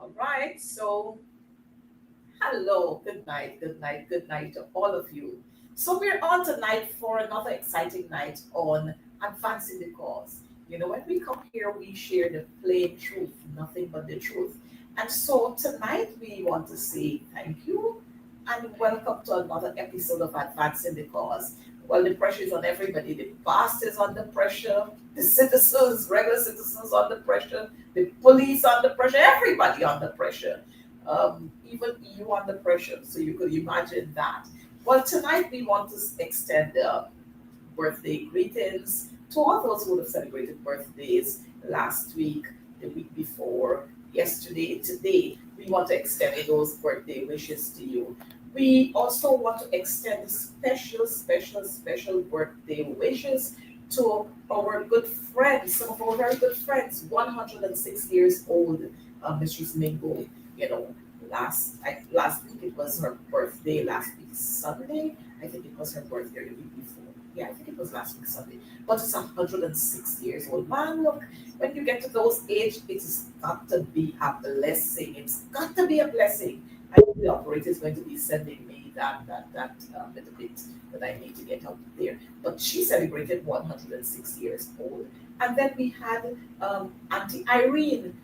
All right, so hello, good night to all of you. So we're on tonight for another exciting night on advancing the cause. You know, when we come here, we share the plain truth, nothing but the truth. And so tonight we want to say thank you and welcome to another episode of Advancing the Cause. Well, the pressure is on everybody. The past is under pressure, the citizens, regular citizens under pressure, the police under pressure, everybody under pressure, even you under pressure. So you could imagine that. Well, tonight we want to extend birthday greetings to all those who have celebrated birthdays last week, the week before, yesterday, today. We want to extend those birthday wishes to you. We also want to extend special birthday wishes to our good friends, some of our very good friends, 106 years old, Mistress Mingo. You know, last week it was her birthday, last week Sunday. I think it was her birthday the week before. Yeah, I think it was last week Sunday. But it's 106 years old. Man, look, when you get to those age, it's got to be a blessing. It's got to be a blessing. I know the operator is going to be sending me that little bit that I need to get out there. But she celebrated 106 years old. And then we had Auntie Irene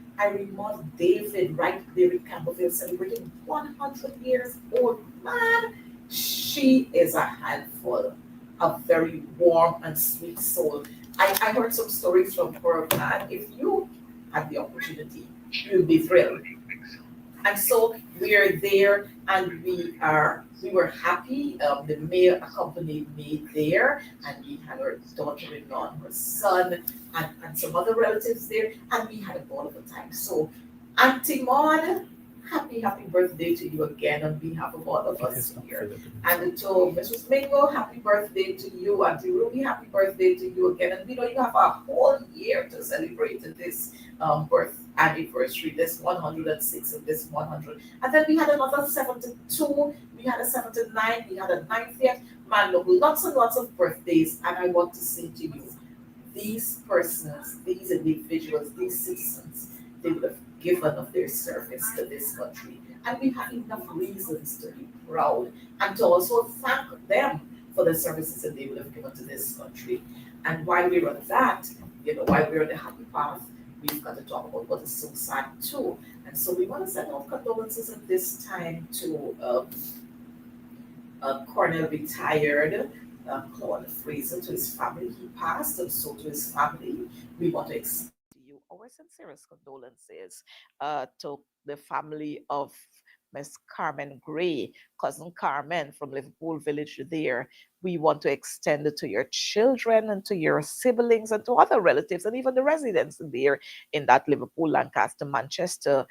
Moss David, right there in Campbellville, celebrating 100 years old. Man, she is a handful, a very warm and sweet soul. I heard some stories from her, man. If you had the opportunity, you'll be thrilled. And so we are there, and we were happy. The mayor accompanied me there, and we had our daughter-in-law and her son, and some other relatives there, and we had a ball of a time. So, Auntie Maud, happy birthday to you again on behalf of all of us here. And to Mrs. Mingo, happy birthday to you. Auntie Ruby, happy birthday to you again. And we know you have a whole year to celebrate this birth anniversary, this 106 and this 100. And then we had another 72, we had a 79, we had a 90th. Man, look, lots and lots of birthdays. And I want to say to you, these persons, these individuals, these citizens, they would have given of their service to this country. And we have enough reasons to be proud and to also thank them for the services that they would have given to this country. And while we're on that, you know, while we're on the happy path, we've got to talk about what is so sad too. And so we want to send out condolences at this time to Colonel retired Claude Fraser, to his family. He passed, and so to his family, we want to extend to you our sincerest condolences to the family of Miss Carmen Gray, cousin Carmen from Liverpool Village there. We want to extend it to your children and to your siblings and to other relatives and even the residents there in that Liverpool, Lancaster, Manchester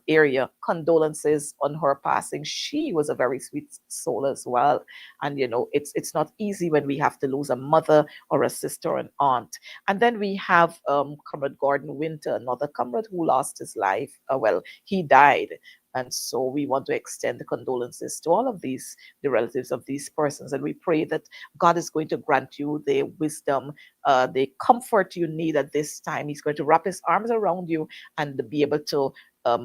area. Condolences on her passing. She was a very sweet soul as well. And you know, it's not easy when we have to lose a mother or a sister or an aunt. And then we have Comrade Gordon Winter, another comrade who lost his life. Well, he died. And so we want to extend the condolences to all of these, the relatives of these persons. And we pray that God is going to grant you the wisdom, the comfort you need at this time. He's going to wrap his arms around you and be able to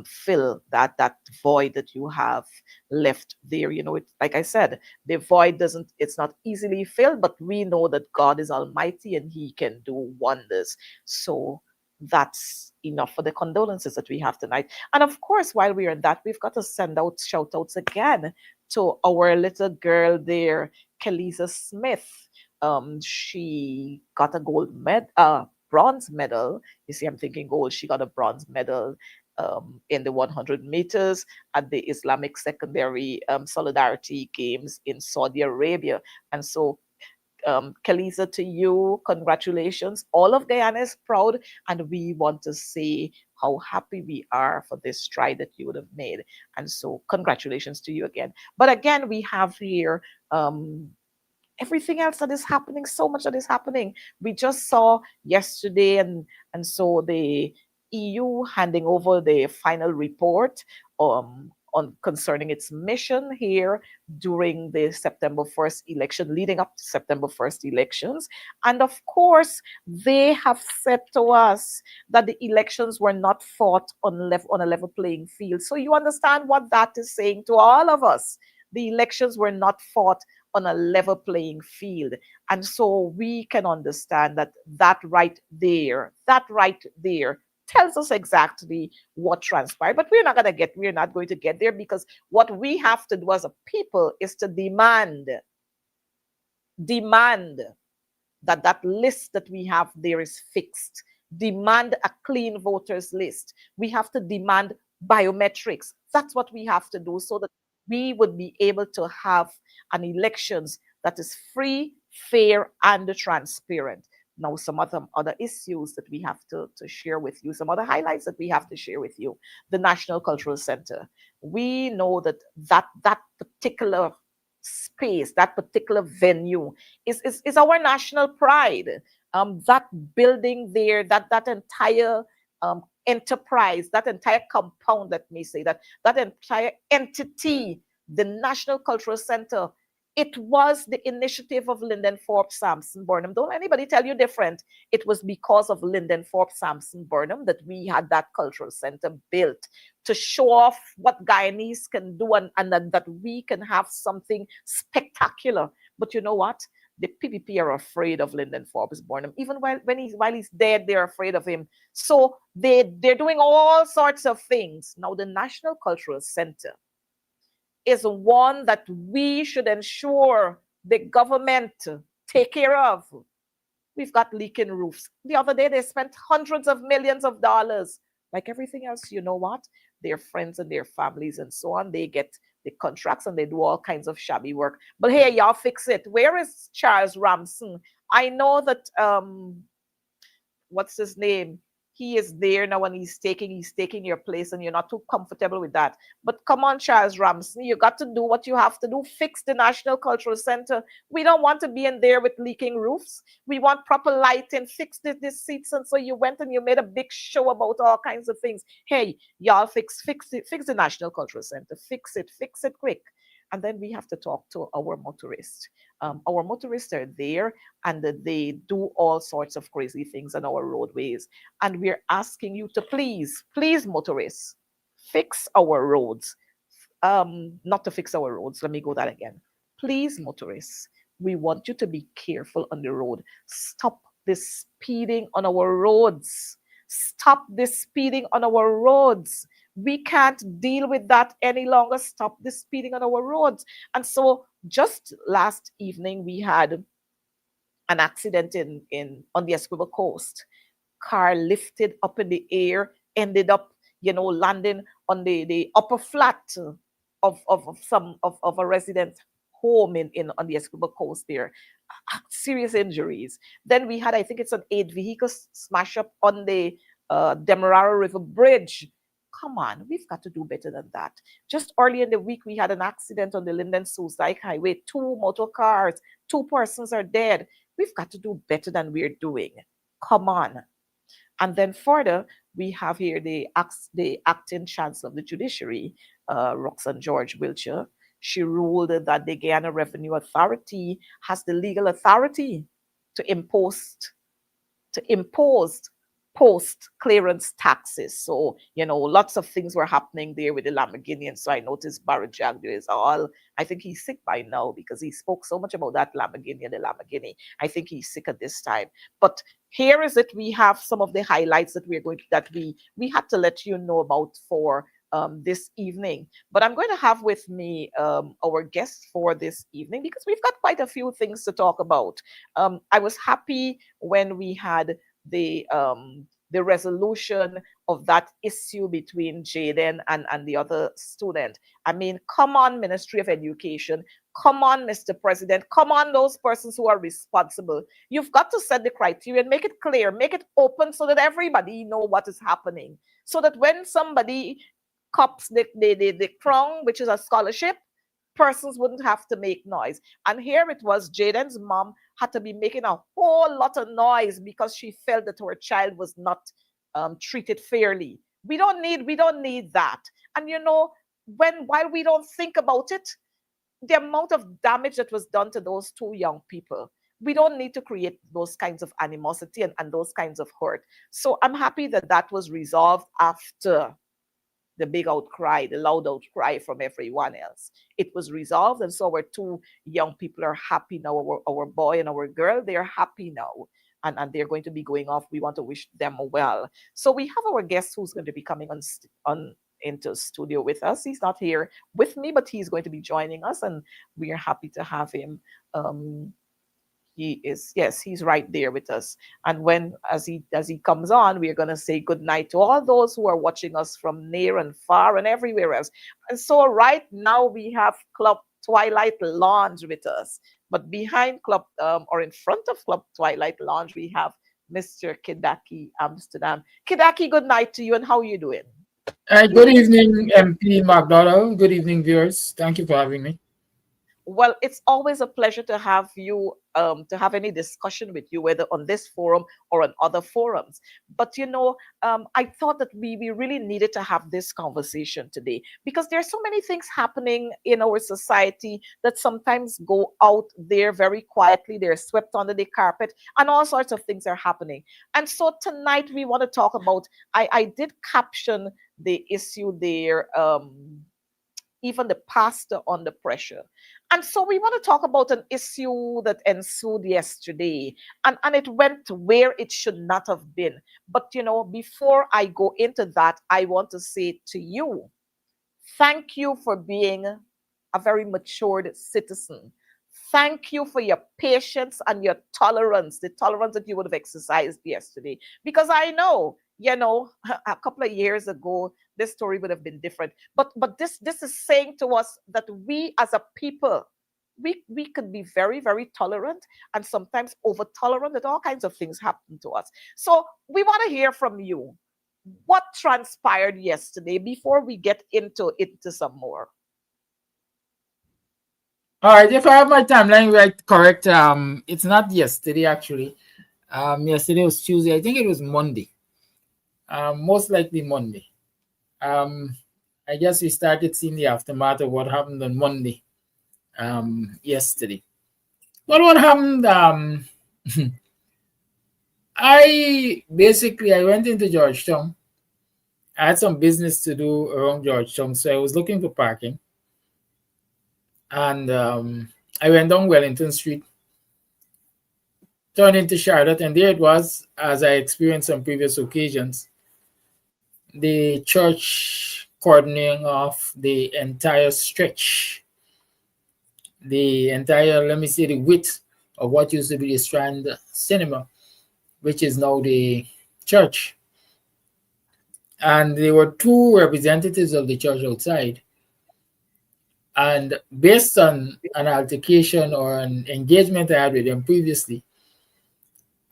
fill that void that you have left there. You know, it's like I said, the void doesn't, it's not easily filled, but we know that God is almighty and he can do wonders. So that's enough for the condolences that we have tonight. And of course, while we're in that, we've got to send out shout outs again to our little girl there, Kelisa Smith. She got a bronze medal. You see, I'm thinking gold. She got a bronze medal in the 100 meters at the Islamic Secondary Solidarity Games in Saudi Arabia. And so Kalisa, to you, congratulations. All of Guyana is proud, and we want to say how happy we are for this stride that you would have made. And so, congratulations to you again. But again, we have here everything else that is happening, so much that is happening. We just saw yesterday, and so the EU handing over the final report on concerning its mission here during the September 1st election, leading up to September 1st elections. And of course, they have said to us that the elections were not fought on a level playing field. So you understand what that is saying to all of us. The elections were not fought on a level playing field. And so we can understand that that right there tells us exactly what transpired. But we're not going to get there, because what we have to do as a people is to demand that list that we have there is fixed. Demand a clean voters list. We have to demand biometrics. That's what we have to do, so that we would be able to have an elections that is free, fair, and transparent. Now, some other issues that we have to share with you, some other highlights that we have to share with you. The National Cultural Center. We know that particular space, that particular venue is our national pride. That building there, that entire enterprise, that entire compound, let me say that entire entity, the National Cultural Center, it was the initiative of Lyndon Forbes Sampson Burnham. Don't anybody tell you different. It was because of Lyndon Forbes Sampson Burnham that we had that cultural center built, to show off what Guyanese can do, and that we can have something spectacular. But you know what? The PPP are afraid of Lyndon Forbes Burnham. Even while he's dead, they're afraid of him. So they're doing all sorts of things. Now, the National Cultural Center is one that we should ensure the government take care of. We've got leaking roofs. The other day, they spent hundreds of millions of dollars. Like everything else, you know what? Their friends and their families and so on, they get the contracts and they do all kinds of shabby work. But hey, y'all fix it. Where is Charles Ramson? I know that what's his name? He is there now, and he's taking your place, and you're not too comfortable with that. But come on, Charles Ramsey, you got to do what you have to do. Fix the National Cultural Center. We don't want to be in there with leaking roofs. We want proper lighting. Fix this seats. And so you went and you made a big show about all kinds of things. Hey, y'all fix it, fix the National Cultural Center. Fix it quick. And then we have to talk to our motorists. Our motorists are there, and they do all sorts of crazy things on our roadways. And we're asking you to please, motorists, fix our roads. Not to fix our roads. Let me go that again. Please, motorists, we want you to be careful on the road. Stop this speeding on our roads. Stop this speeding on our roads. We can't deal with that any longer. Stop this speeding on our roads. And so just last evening, we had an accident in on the Esquivel coast. Car lifted up in the air, ended up, landing on the upper flat of a resident home in on the Esquivel coast there. Serious injuries. Then we had, I think it's an 8 vehicle smash up on the Demerara River Bridge. Come on, we've got to do better than that. Just early in the week, we had an accident on the Linden Sioux Dyke Highway. 2 motor cars, 2 persons are dead. We've got to do better than we're doing. Come on. And then further, we have here the acting chancellor of the judiciary, Roxanne George Wiltshire. She ruled that the Guyana Revenue Authority has the legal authority to impose post-clearance taxes. So, lots of things were happening there with the Lamborghini. So I noticed Barrett Jagger is I think he's sick by now, because he spoke so much about that Lamborghini and the Lamborghini. I think he's sick at this time. But here is it. We have some of the highlights that we had to let you know about for this evening. But I'm going to have with me our guest for this evening, because we've got quite a few things to talk about. I was happy when we had the resolution of that issue between Jaden and the other student. I mean, come on, Ministry of Education. Come on, Mr. President. Come on, those persons who are responsible. You've got to set the criteria and make it clear, make it open, so that everybody know what is happening. So that when somebody cops the crown, which is a scholarship, persons wouldn't have to make noise. And here it was, Jaden's mom had to be making a whole lot of noise because she felt that her child was not treated fairly. We don't need that. And while we don't think about it, the amount of damage that was done to those two young people, we don't need to create those kinds of animosity and those kinds of hurt. So I'm happy that that was resolved after the big outcry, the loud outcry from everyone else. It was resolved, and so our two young people are happy now. Our boy and our girl, they're happy now. And they're going to be going off. We want to wish them well. So we have our guest who's going to be coming on into studio with us. He's not here with me, but he's going to be joining us, and we are happy to have him. Um, he is, yes, he's right there with us. And when as he comes on, we are going to say good night to all those who are watching us from near and far and everywhere else. And so right now we have Club Twilight Lounge with us, but behind Club or in front of Club Twilight Lounge we have Mr. Kidaki Amsterdam. Kidaki, good night to you, and how are you doing? Good evening, MP McDonald. Good evening, viewers. Thank you for having me. Well, it's always a pleasure to have you, to have any discussion with you, whether on this forum or on other forums. But I thought that we really needed to have this conversation today because there are so many things happening in our society that sometimes go out there very quietly. They're swept under the carpet, and all sorts of things are happening. And so tonight we want to talk about. I did caption the issue there. Even the pastor under pressure. And so we want to talk about an issue that ensued yesterday, and it went where it should not have been. But before I go into that, I want to say to you, thank you for being a very matured citizen. Thank you for your patience and your tolerance, the tolerance that you would have exercised yesterday. Because I know, a couple of years ago, this story would have been different. But this is saying to us that we as a people, we could be very, very tolerant and sometimes over tolerant, that all kinds of things happen to us. So we want to hear from you. What transpired yesterday before we get into some more? All right, if I have my timeline right correct, it's not yesterday actually. Yesterday was Tuesday. I think it was Monday. Most likely Monday. I guess we started seeing the aftermath of what happened on Monday. Yesterday. Well, what happened? I went into Georgetown. I had some business to do around Georgetown, so I was looking for parking. And I went down Wellington Street, turned into Charlotte, and there it was, as I experienced on previous occasions, the church cordoning off the entire stretch, the entire, let me say, the width of what used to be the Strand Cinema, which is now the church. And there were two representatives of the church outside. And based on an altercation or an engagement I had with them previously,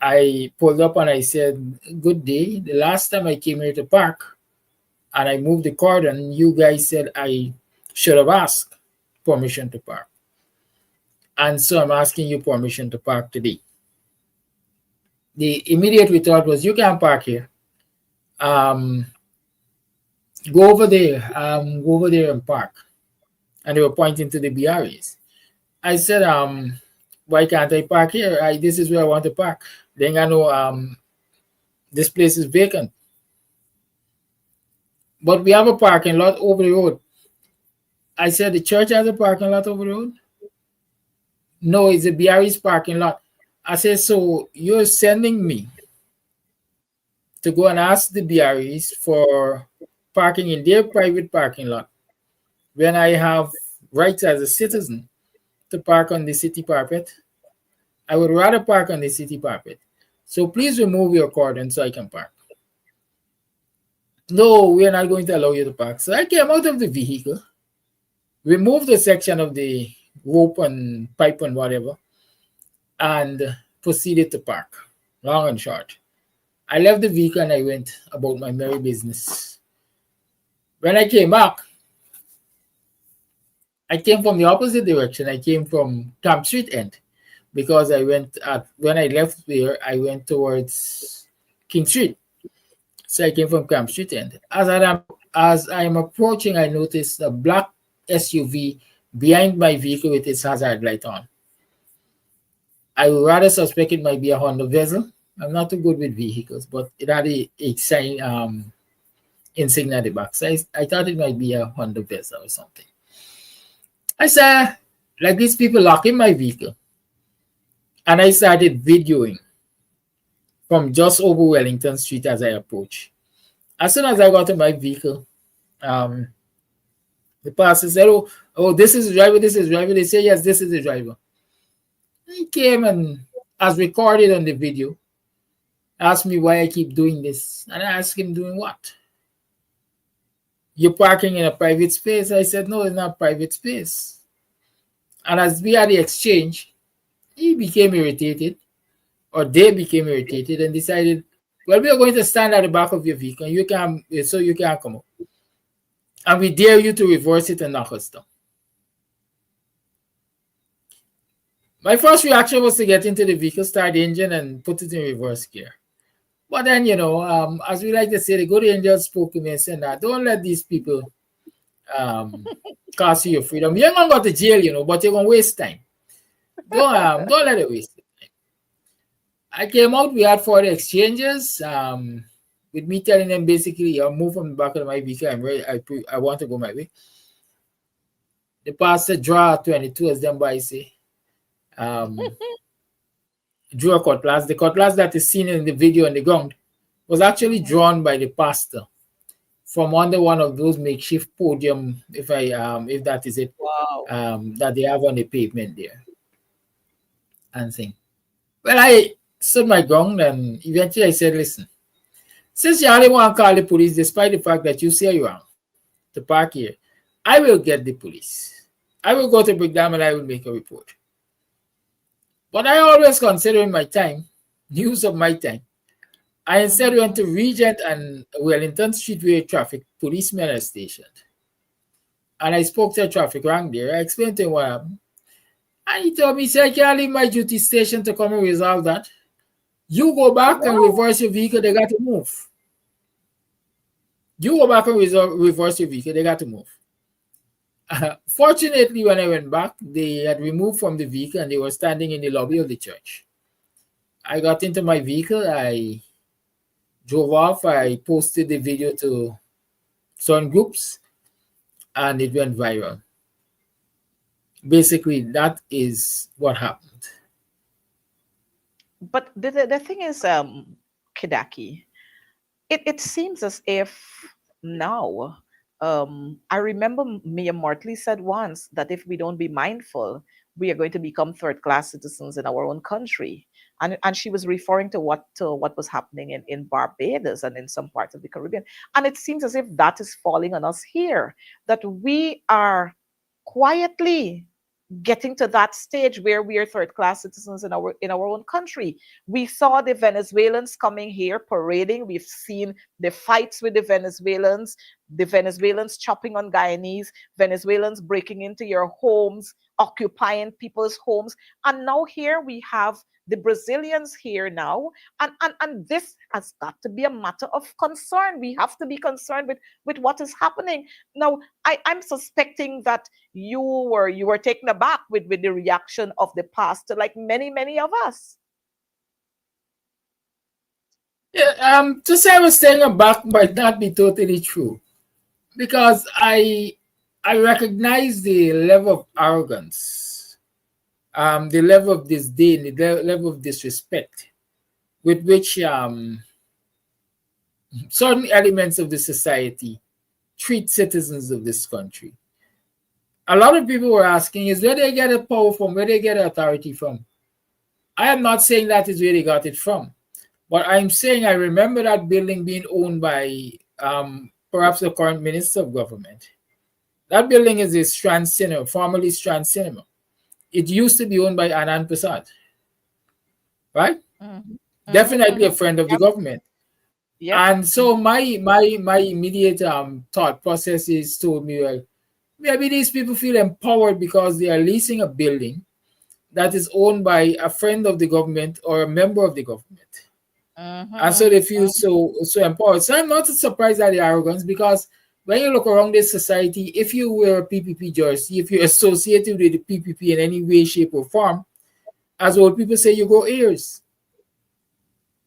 I pulled up and I said, good day. The last time I came here to park and I moved the cordon, you guys said I should have asked permission to park. And so I'm asking you permission to park today. The immediate retort was, you can't park here. Go over there. Go over there and park. And they were pointing to the BRAs. I said, why can't I park here? This is where I want to park. Then I know this place is vacant. But we have a parking lot over the road. I said, the church has a parking lot over the road? No, it's a BRA's parking lot. I said, so you're sending me to go and ask the BRAs for parking in their private parking lot when I have rights as a citizen to park on the city carpet? I would rather park on the city carpet. So please remove your cordon so I can park. No, we are not going to allow you to park. So I came out of the vehicle, removed the section of the rope and pipe and whatever, and proceeded to park, long and short. I left the vehicle and I went about my merry business. When I came back, I came from the opposite direction. I came from Camp Street end because when I left there, I went towards King Street. So I came from Camp Street End. As I am approaching, I noticed a black SUV behind my vehicle with its hazard light on. I would rather suspect it might be a Honda Vessel. I'm not too good with vehicles, but it had a sign insignia at the back. So I thought it might be a Honda Vessel or something. I saw like these people locking my vehicle, and I started videoing from just over Wellington Street as I approached. As soon as I got to my vehicle, um, the pastor said, "Oh, this is the driver. This is the driver." They say, "Yes, this is the driver." He came and, as recorded on the video, asked me why I keep doing this, and I asked him, "Doing what? You're parking in a private space." I said, "No, it's not private space." And as we had the exchange, he became irritated, or they became irritated, and decided, "Well, we are going to stand at the back of your vehicle. You can, so you can't come up, and we dare you to reverse it and knock us down." My first reaction was to get into the vehicle, start the engine, and put it in reverse gear. But then, as we like to say, the good angel spoke to me and said, "Nah, don't let these people um, cost you your freedom. You're going to go to jail, but you're going to waste time. Don't let it waste. I came out, we had 40 exchanges, with me telling them basically, I'll move from the back of my vehicle. I'm ready. I want to go my way. The pastor draw 22 as them by say, drew a cutlass. The cutlass that is seen in the video on the ground was actually drawn by the pastor from under one of those makeshift podium, if that is it, Wow. that they have on the pavement there. And thing. Well, I stood my ground, and eventually I said, "Listen, since you only want to call the police, despite the fact that you say you are to park here, I will get the police. I will go to Brigham and I will make a report." But I always considering my time, use of my time. I instead went to Regent and Wellington Street where traffic policemen are stationed. And I spoke to a traffic rank there. I explained to him what happened. And he told me, "Say, I can't leave my duty station to come and resolve that. You go back and Wow. reverse your vehicle, they got to move. You go back and reverse your vehicle, they got to move." Fortunately, when I went back, they had removed from the vehicle and they were standing in the lobby of the church. I got into my vehicle, I drove off, I posted the video to certain groups, and it went viral. Basically, that is what happened. But the thing is, Kidaki, it seems as if now, I remember Mia Mortley said once that if we don't be mindful, we are going to become third class citizens in our own country. And she was referring to what was happening in Barbados and in some parts of the Caribbean. And it seems as if that is falling on us here, that we are quietly getting to that stage where we are third class citizens in our own country. We saw the Venezuelans coming here parading. We've seen the fights with the Venezuelans chopping on Guyanese, Venezuelans breaking into your homes, occupying people's homes. And now here we have the Brazilians here now. And this has got to be a matter of concern. We have to be concerned with what is happening. Now, I'm suspecting that you were taken aback with the reaction of the pastor, like many of us. Yeah, to say I was taken aback might not be totally true, because I recognize the level of arrogance, the level of disdain, the level of disrespect with which certain elements of the society treat citizens of this country. A lot of people were asking is where they get the power from, where they get the authority from. I am not saying that is where they got it from, but I'm saying I remember that building being owned by perhaps the current minister of government. That building is a Strand Cinema, formerly Strand Cinema. It used to be owned by Anand Prasad, right? Mm-hmm. Definitely a Mm-hmm. friend of the Yep. government. Yep. And so my immediate thought process is told me, well, maybe these people feel empowered because they are leasing a building that is owned by a friend of the government or a member of the government. And so they feel Mhm. so empowered. So I'm not surprised at the arrogance, because when you look around this society, if you wear a PPP jersey, if you're associated with the PPP in any way, shape, or form, as old people say, you go ears.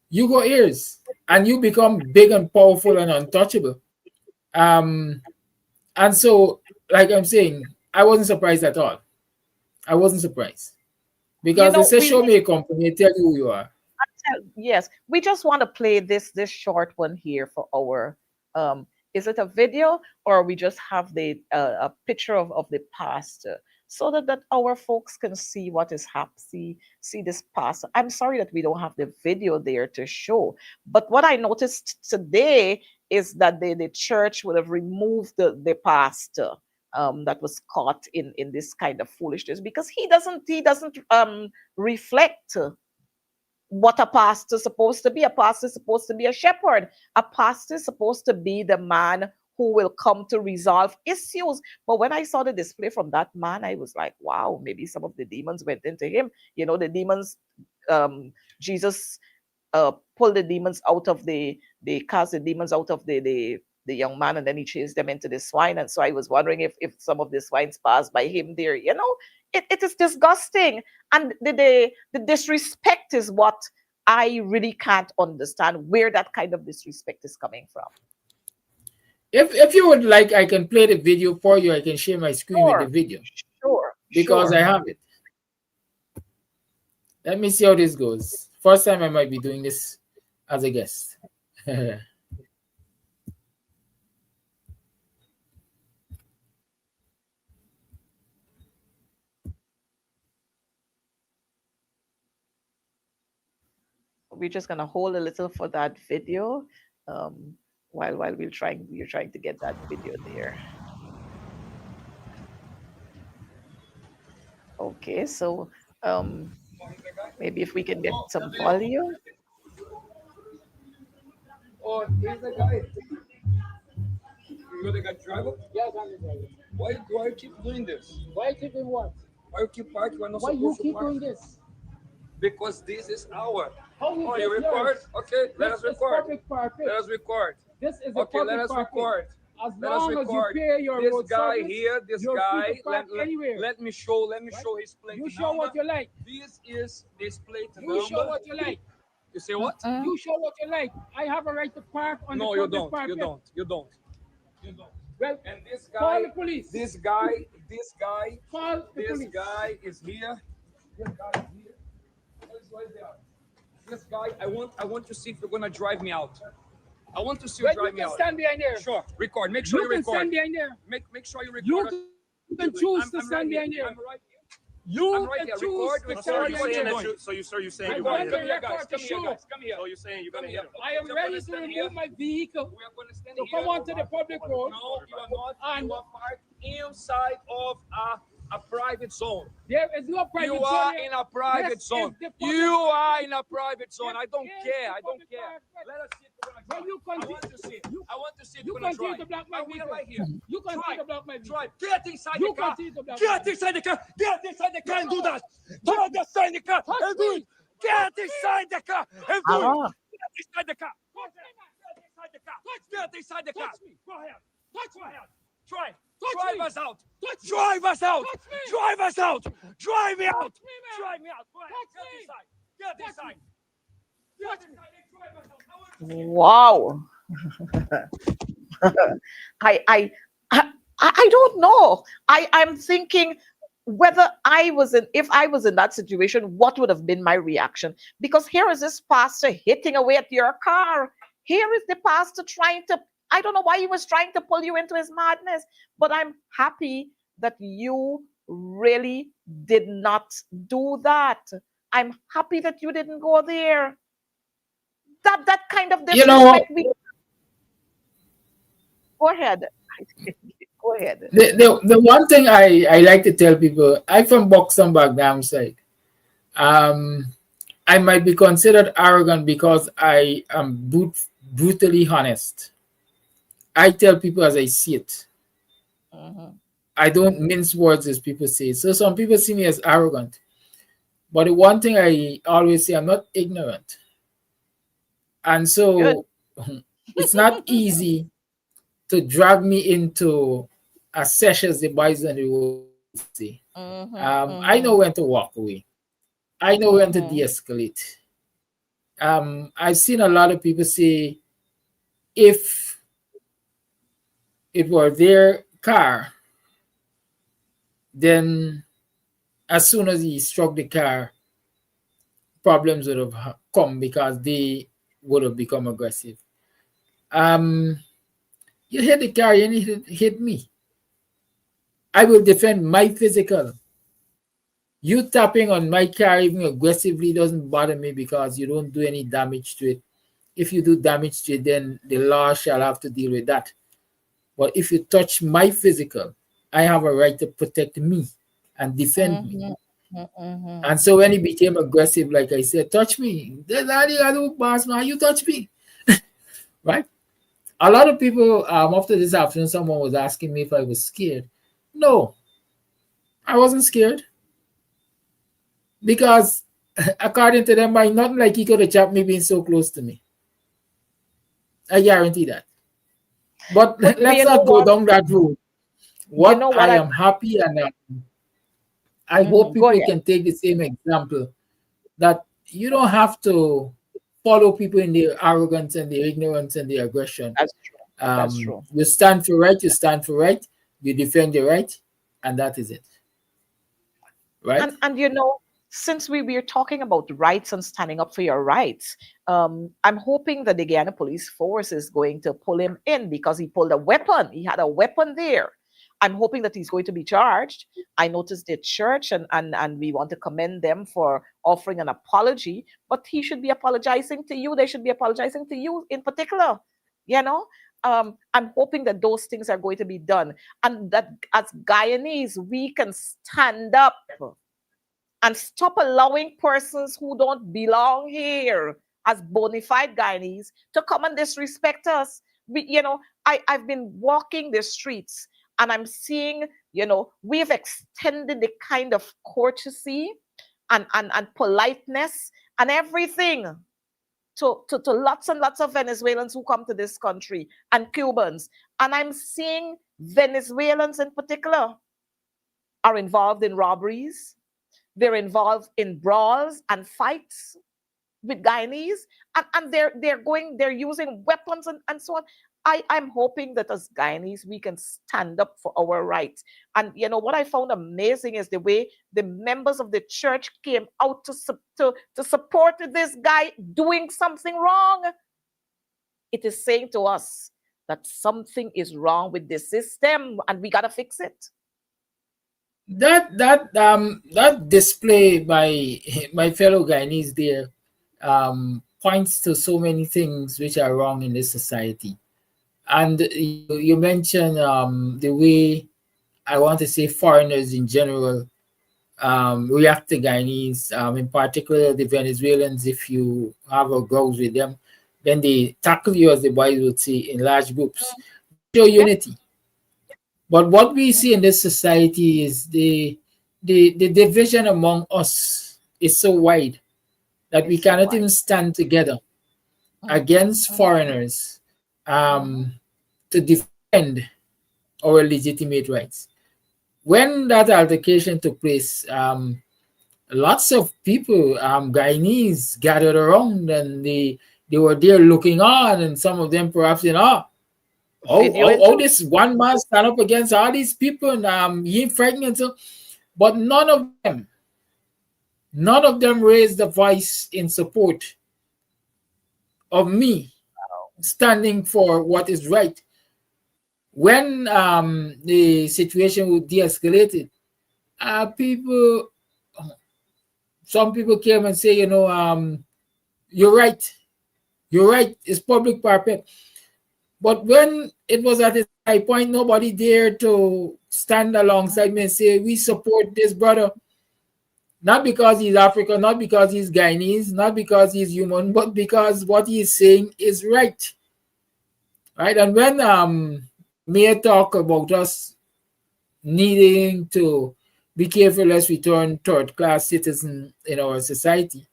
You go ears, and you become big and powerful and untouchable. Um, and so, like I'm saying, I wasn't surprised at all. I wasn't surprised, You because it know, says show me a company, tell you who you are. yes, we just want to play this short one here for our is it a video, or we just have the a picture of the pastor, so that our folks can see what is happening, see this pastor. I'm sorry that we don't have the video there to show, but what I noticed today is that the church would have removed the pastor that was caught in this kind of foolishness, because he doesn't reflect what a pastor is supposed to be. A pastor is supposed to be a shepherd. A pastor is supposed to be the man who will come to resolve issues. But when I saw the display from that man, I was like, wow, maybe some of the demons went into him. You know, the demons, Jesus pulled the demons out of they cast the demons out of the young man, and then he chased them into the swine. And so I was wondering if some of the swines passed by him there. You know, it is disgusting. And the disrespect is what I really can't understand, where that kind of disrespect is coming from. If you would like, I can play the video for you. I can share my screen with the Sure, video, sure, because I sure. have it. Let me see how this goes. First time I might be doing this as a guest. We're just gonna hold a little for that video, um, while you're trying to get that video there. Okay, so um, maybe if we can get some volume. Oh, he's the guy. You're the guy driver? Yes, I'm the driver. Why you keep doing this? Why you keep doing what? Why you keep parking? Why not why you keep doing this? Because this is our. How is oh, you record? Yours? Okay, let us record. Public parking. Let us record. This is okay. Let us parking. Record. As let long as you pay your this road guy service, here, this guy. Let me show. Let me right? Show his plate. You show number. What you like. This is his plate. You number. Show what you like. You say what? You show what you like. I have a right to park on no, the public you don't. You don't. You don't. You don't. Well, and this guy, call the police. This guy, call the police. Guy is here. This guy is here. What is there? This guy, I want to see if you're gonna drive me out. I want to see you drive me out. You can stand behind there. Sure. Record. Make sure you record. You can stand behind there. Make sure you record. You can choose to stand behind there. I'm right here. You can choose to stand behind there. So you're saying you're going to hit him. Come here, guys. Come here. So you're saying you're going to hit him. I am ready to remove my vehicle to come onto the public road. No, you are not. And you are parked inside of a private zone. There is no private zone. You are in a private zone. You are in a private zone. I don't care. I don't care. Let us see. I want to see. I want to see if you're going to drive. To block my vehicle right here. You continue to block my vehicle. Drive. Get inside the car. Get inside the car. Get inside the car and do that. Get inside the car and do it. Get inside the car and do it. Get inside the car. Get inside the car. Get inside the car. Go ahead. Go ahead. Try. Drive us out. Drive us out. Drive us out. Drive me out. Drive me out. Go ahead. Get inside. Get inside. Wow. I, I don't know. I'm thinking whether if I was in that situation, what would have been my reaction? Because here is this pastor hitting away at your car. Here is the pastor trying to, I don't know why he was trying to pull you into his madness, but I'm happy that you really did not do that. I'm happy that you didn't go there. That kind of disrespect. Go ahead. Go ahead. The one thing I like to tell people, I'm from Buxton Bagnam side. I might be considered arrogant because I am brutally honest. I tell people as I see it. I don't mince words as people say. So some people see me as arrogant. But the one thing I always say, I'm not ignorant. And Good. so it's not easy to drag me into a session as the boys on the road would say. Mhm. I know when Mhm. to walk away. I know when to Mhm. de-escalate. I've seen a lot of people say if it were their car, then as soon as he struck the car, problems would have come because they would have become aggressive. Um, you hit the car, you need to hit me. I will defend my physical. You tapping on my car even aggressively doesn't bother me because you don't do any damage to it. If you do damage to it, then the law shall have to deal with that. But if you touch my physical, I have a right to protect me and defend me. Mhm. Mhm. And so when he became aggressive, like I said, touch me. There's any other boss man, you touch me. Right? A lot of people after this afternoon, someone was asking me if I was scared. No, I wasn't scared because according to them, I nothing like he could have chopped me being so close to me. I guarantee that. But But let's you know not go what? down that road. You What know what I I am happy and I hope Go people ahead. can take the same example that you don't have to follow people in their arrogance and their ignorance and their aggression. That's true. That's true. You stand for right, you stand for right, you defend your right, and that is it. Right? And you know, since we were talking about rights and standing up for your rights, I'm hoping that the Guyana Police Force is going to pull him in because he pulled a weapon. He had a weapon there. I'm hoping that he's going to be charged. I noticed the church and we want to commend them for offering an apology, but he should be apologizing to you. They should be apologizing to you in particular. You know, I'm hoping that those things are going to be done and that as Guyanese, we can stand up and stop allowing persons who don't belong here as bona fide Guyanese to come and disrespect us. I've been walking the streets and I'm seeing, we've extended the kind of courtesy and politeness and everything to lots and lots of Venezuelans who come to this country and Cubans. And I'm seeing Venezuelans in particular are involved in robberies, they're involved in brawls and fights with Guyanese, and they're using weapons and so on. I'm hoping that as Guyanese we can stand up for our rights. And what I found amazing is the way the members of the church came out to support this guy doing something wrong. It is saying to us that something is wrong with the system and we gotta fix it. That display by my fellow Guyanese there points to so many things which are wrong in this society. And you mentioned the way I want to say foreigners in general react to Guyanese, in particular the Venezuelans. If you have a grouse with them, then they tackle you, as the boys would say, in large groups. Show Yep. unity. But what we see in this society is the division among us is so wide that we It's so cannot wide. even stand together Mhm, against mhm, foreigners mhm. to defend our legitimate rights. When that altercation took place, lots of people, Guyanese, gathered around and they were there looking on, and some of them perhaps in awe. Videoing too. This one man stand up against all these people and he ain't frightened and so, but none of them raised the voice in support of me standing for what is right. When the situation would de-escalated, people, some people came and say, you're right, it's public parapet. But when it was at its high point, nobody dared to stand alongside me and say, we support this brother. Not because he's African, not because he's Guyanese, not because he's human, but because what he's saying is right. Right? And when the mayor talk about us needing to be careful lest we turn third class citizen in our society,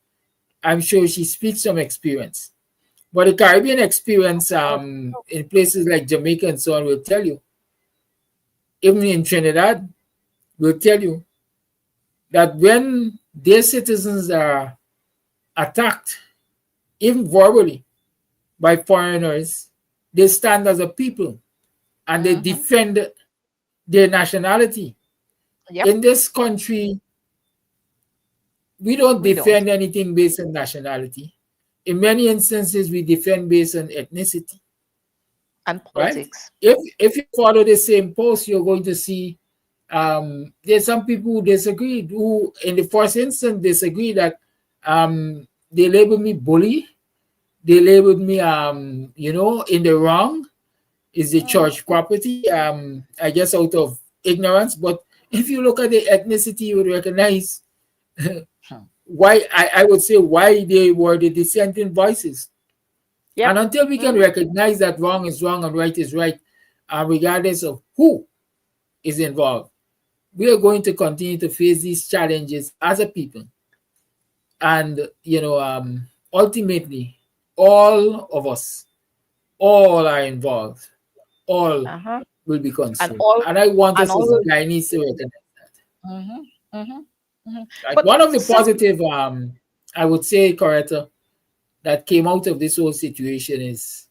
I'm sure she speaks from experience. But the Caribbean experience in places like Jamaica and so on will tell you, even in Trinidad, will tell you that when their citizens are attacked, even verbally, by foreigners, they stand as a people and they defend their nationality. Yep, In this country, we don't we don't. defend anything based on nationality. In many instances, we defend based on ethnicity, And right? politics. If you follow the same post, you're going to see there's some people who disagree, who in the first instance disagree that they labeled me bully, they labeled me in the wrong, is the church property, I guess out of ignorance. But if you look at the ethnicity, you would recognize Hmm. why I would say why they were the dissenting voices. And Yep. until we can recognize that wrong is wrong and right is right, regardless of who is involved, we are going to continue to face these challenges as a people. And ultimately, all of us, all are involved, all Uh-huh. will be And consumed. all And I want and us all as will. Guyanese to recognize Mm-hmm, mm-hmm, mm-hmm. that. But One of the some. positive, I would say, Coretta, that came out of this whole situation is,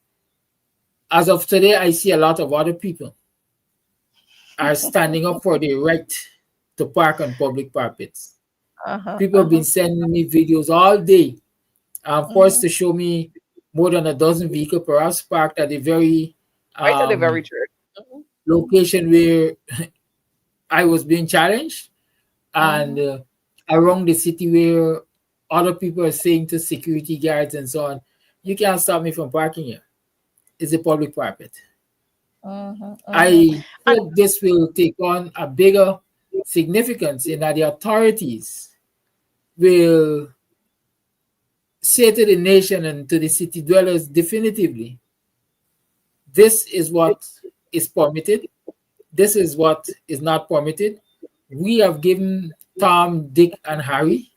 as of today, I see a lot of other people are standing up for the right to park on public parkways. Uh-huh, People have been uh-huh. sending me videos all day, first Mm-hmm. to show me more than a dozen vehicles perhaps parked at the very Right at the um, very church. Mm-hmm, location where I was being challenged, and mm-hmm, around the city where other people are saying to security guards and so on, "You can't stop me from parking here. It's a public parkway." mm-hmm, mm-hmm. I And hope this will take on a bigger significance in that the authorities will say to the nation and to the city dwellers definitively, this is what is permitted, this is what is not permitted. We have given Tom, Dick, and Harry,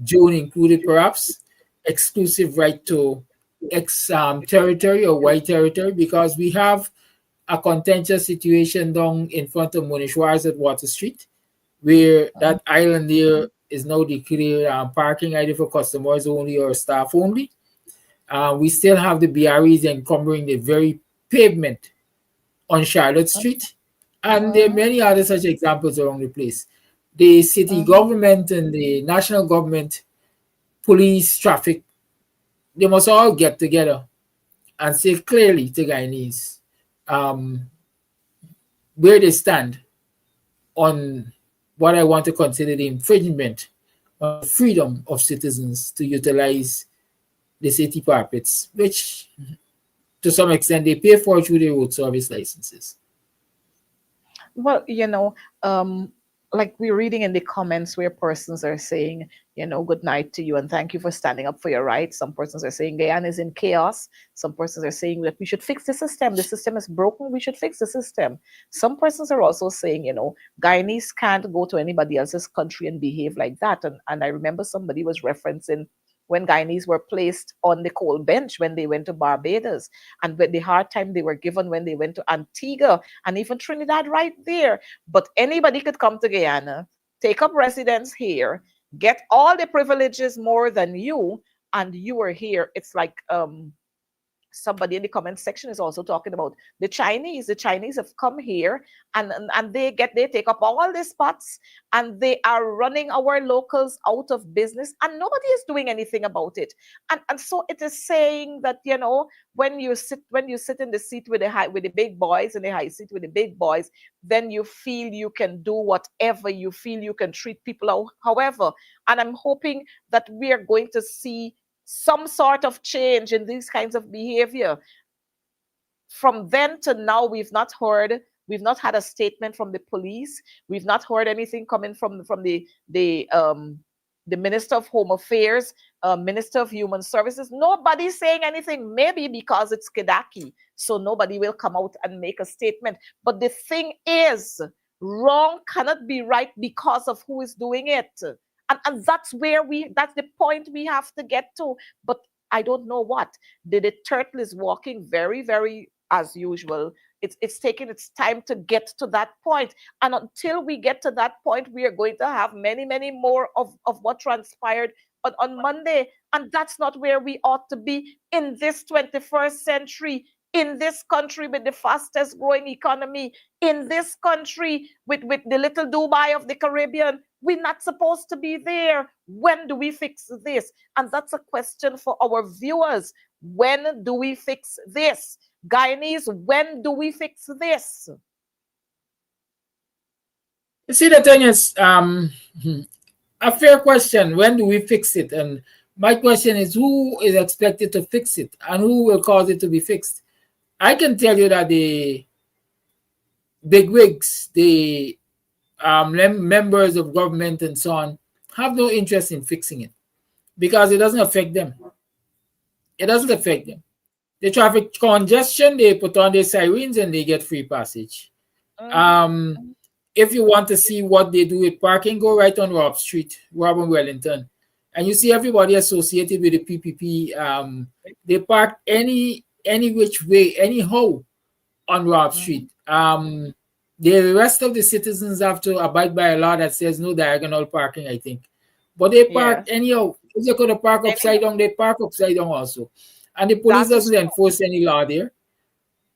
Joan included perhaps, exclusive right to X territory or Y territory, because we have a contentious situation down in front of Monishwars at Water Street, where that island there is now declared parking either for customers only or staff only. We still have the BREs encumbering the very pavement on Charlotte Street. And there are mm-hmm, many other such examples around the place. The city mm-hmm. government and the national government, police, traffic, they must all get together and say clearly to Guyanese um, where they stand on what I want to consider the infringement on the freedom of citizens to utilize the city carpets, which to some extent they pay for through their road service licenses. Well, like we're reading in the comments where persons are saying, good night to you and thank you for standing up for your rights. Some persons are saying Guyana is in chaos. Some persons are saying that we should fix the system. The system is broken. We should fix the system. Some persons are also saying, Guyanese can't go to anybody else's country and behave like that. And I remember somebody was referencing when Guyanese were placed on the coal bench when they went to Barbados, and with the hard time they were given when they went to Antigua and even Trinidad right there. But anybody could come to Guyana, take up residence here, get all the privileges more than you, and you are here. It's like somebody in the comment section is also talking about the Chinese have come here, and they take up all the spots, and they are running our locals out of business, and nobody is doing anything about it. And so it is saying that, when you sit in the seat with the big boys, in the high seat with the big boys, then you feel you can do whatever, you feel you can treat people however. And I'm hoping that we are going to see some sort of change in these kinds of behavior. From then to now, we've not had a statement from the police. We've not heard anything coming from the Minister of Home Affairs, Minister of Human Services. Nobody's saying anything, maybe because it's Kedaki, so nobody will come out and make a statement. But the thing is, wrong cannot be right because of who is doing it. And that's the point we have to get to. But I don't know what. The turtle is walking very, very as usual. It's taking its time to get to that point. And until we get to that point, we are going to have many, many more of what transpired on Monday. And that's not where we ought to be in this 21st century, in this country with the fastest growing economy, in this country with the little Dubai of the Caribbean. We're not supposed to be there. When do we fix this? And that's a question for our viewers. When do we fix this? Guyanese, when do we fix this? You see, the thing is, a fair question. When do we fix it? And my question is, who is expected to fix it, and who will cause it to be fixed? I can tell you that the bigwigs, the members of government and so on, have no interest in fixing it because it doesn't affect them. It doesn't affect them. The traffic congestion, they put on their sirens and they get free passage. If you want to see what they do with parking, go right on Rob Street, Rob and Wellington, and you see everybody associated with the PPP. They park any which way, anyhow, on Rob Street. The rest of the citizens have to abide by a law that says no diagonal parking, I think. But they park anyhow. If they could park upside down, they park upside down also. And the police doesn't enforce any law there.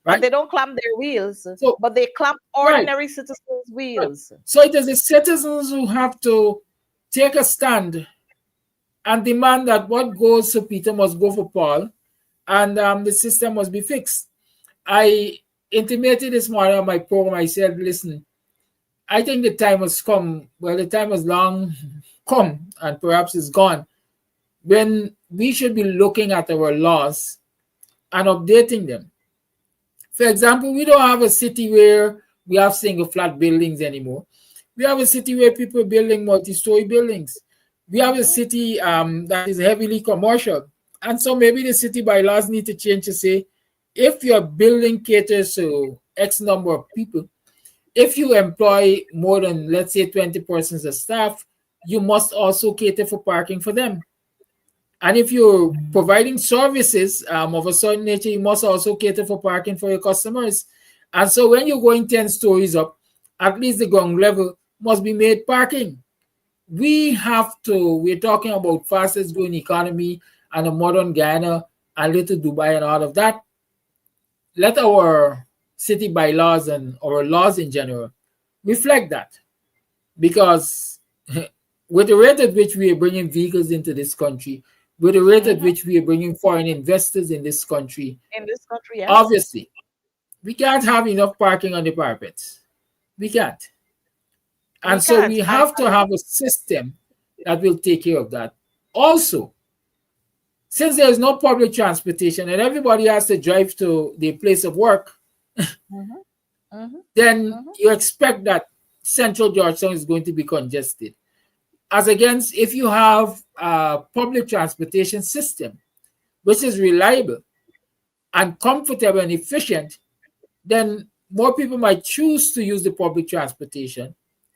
Right? They don't clamp their wheels, so, but they clamp ordinary citizens' wheels. Right. So it is the citizens who have to take a stand and demand that what goes to Peter must go for Paul, and the system must be fixed. I intimated this morning on my program. I said, listen, I think the time has come. Well, the time has long come, and perhaps it's gone, when we should be looking at our laws and updating them. For example, we don't have a city where we have single flat buildings anymore. We have a city where people are building multi-story buildings. We have a city that is heavily commercial. And so maybe the city bylaws need to change to say, if your building caters to X number of people, if you employ more than, let's say, 20 persons of staff, you must also cater for parking for them. And if you're providing services of a certain nature, you must also cater for parking for your customers. And so when you're going 10 stories up, at least the ground level must be made parking. We're talking about fastest growing economy and a modern Guyana and little Dubai and all of that. Let our city bylaws and our laws in general reflect that. Because with the rate at which we are bringing vehicles into this country, with the rate at which we are bringing foreign investors in this country, yes. Obviously, we can't have enough parking on the parapets. We can't. And so we have to have a system that will take care of that. Also, since there is no public transportation and everybody has to drive to the place of work, then you expect that Central Georgetown is going to be congested. As against if you have a public transportation system, which is reliable and comfortable and efficient, then more people might choose to use the public transportation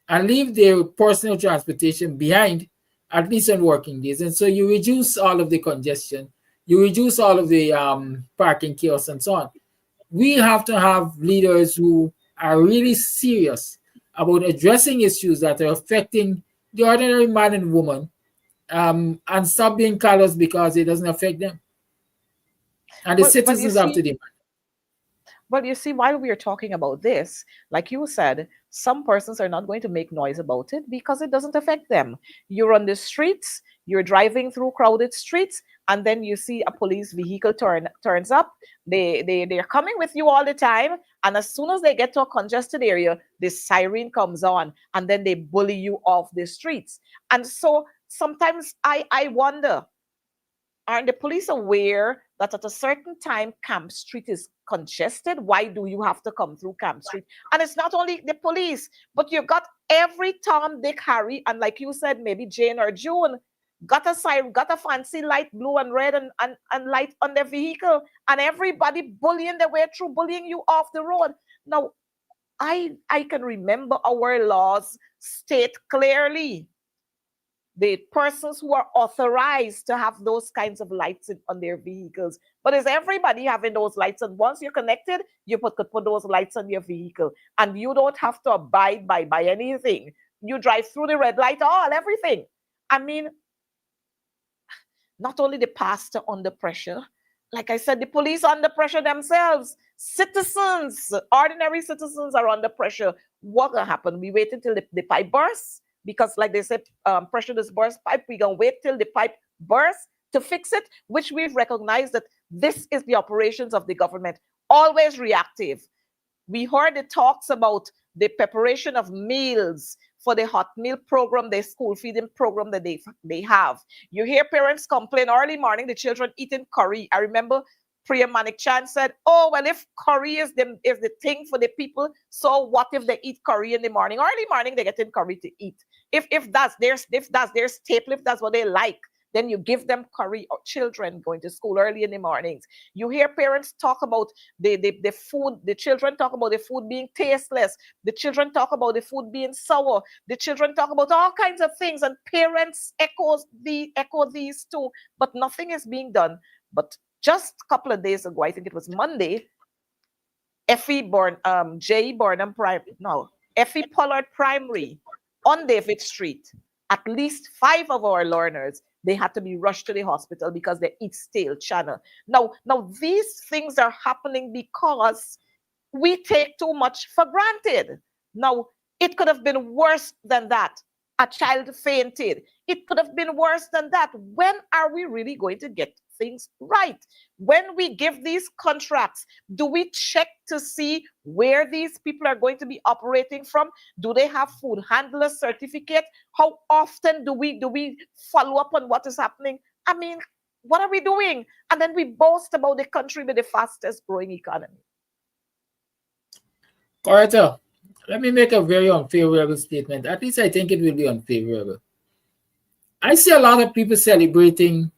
and leave their personal transportation behind, at least on working days. And so you reduce all of the congestion, you reduce all of the parking chaos and so on. We have to have leaders who are really serious about addressing issues that are affecting the ordinary man and woman, and stop being callous because it doesn't affect them. And the citizens have to demand. But you see, while we are talking about this, like you said, some persons are not going to make noise about it because it doesn't affect them. You're on the streets, you're driving through crowded streets, and then you see a police vehicle turns up. They're coming with you all the time, and as soon as they get to a congested area, the siren comes on, and then they bully you off the streets. And so sometimes I wonder, aren't the police aware that at a certain time Camp Street is congested? Why do you have to come through Camp Street? And it's not only the police, but you've got every Tom, Dick, Harry, and like you said, maybe Jane or June, got a siren, got a fancy light, blue and red and light on their vehicle, and everybody bullying their way through, bullying you off the road. Now, I can remember our laws state clearly the persons who are authorized to have those kinds of lights on their vehicles. But is everybody having those lights? And once you're connected, you could put those lights on your vehicle, and you don't have to abide by anything. You drive through the red light, all everything. I mean, not only the pastor under pressure, like I said, the police under pressure themselves. Citizens, ordinary citizens are under pressure. What gonna happen? We wait until the pipe bursts, because like they said, pressure this burst pipe. We gonna wait till the pipe bursts to fix it, which we've recognized that this is the operations of the government, always reactive. We heard the talks about the preparation of meals for the hot meal program, the school feeding program that they have. You hear parents complain early morning, the children eating curry. I remember Priya Manik Chan said, oh, well, if curry is the thing for the people, so what if they eat curry in the morning? Early morning, they get in curry to eat. If that's their staple, if that's what they like, then you give them curry. Or children going to school early in the mornings. You hear parents talk about the food. The children talk about the food being tasteless. The children talk about the food being sour. The children talk about all kinds of things, and parents echo these too. But nothing is being done. But just a couple of days ago, I think it was Monday, Effie Pollard Primary on David Street, at least 5 of our learners, they had to be rushed to the hospital because they eat stale channel. Now these things are happening because we take too much for granted. Now, it could have been worse than that. A child fainted. It could have been worse than that. When are we really going to get things right? When we give these contracts, do we check to see where these people are going to be operating from? Do they have food handler certificate? How often do we follow up on what is happening? I mean, what are we doing? And then we boast about the country with the fastest growing economy. Coretta, let me make a very unfavorable statement. At least I think it will be unfavorable. I see a lot of people celebrating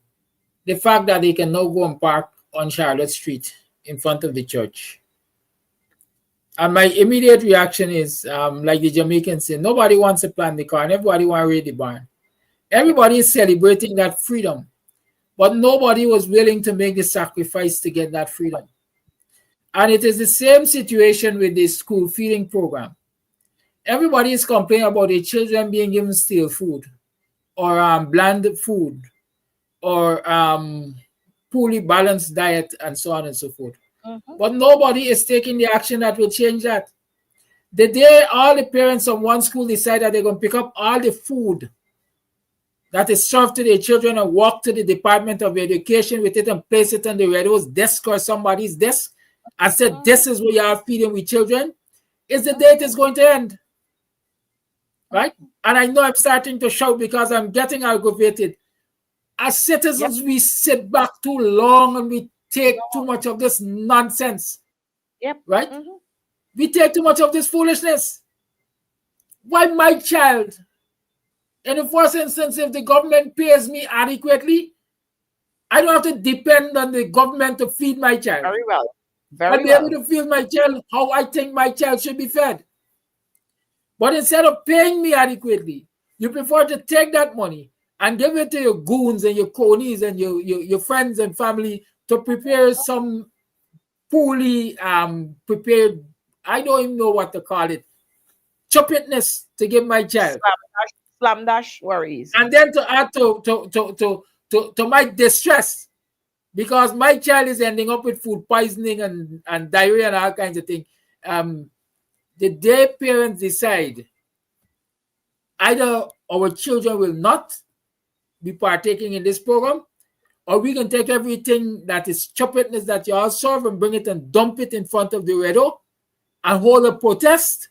the fact that they can now go and park on Charlotte Street in front of the church. And my immediate reaction is, like the Jamaicans say, nobody wants to plant the car and everybody wants to raid the barn. Everybody is celebrating that freedom, but nobody was willing to make the sacrifice to get that freedom. And it is the same situation with the school feeding program. Everybody is complaining about the children being given stale food or bland food or poorly balanced diet and so on and so forth. But nobody is taking the action that will change that. The day all the parents of one school decide that they're going to pick up all the food that is served to their children and walk to the Department of Education with it and place it on the radio's desk or somebody's desk and said, this is what you are feeding with children, is the day it is going to end. Right? And I know I'm starting to shout because I'm getting aggravated. As citizens, we sit back too long and we take too much of this nonsense. Right? We take too much of this foolishness. Why my child? In the first instance, if the government pays me adequately, I don't have to depend on the government to feed my child. Very well. I'll be able to feed my child how I think my child should be fed. But instead of paying me adequately, you prefer to take that money and give it to your goons and your cronies and your friends and family to prepare some poorly prepared, I don't even know what to call it, chuppetness to give my child. Slam dash worries. And then to add to my distress, because my child is ending up with food poisoning and diarrhea and all kinds of things. The day parents decide either our children will not be partaking in this program, or we can take everything that is chuppetness that you all serve and bring it and dump it in front of the radio and hold a protest,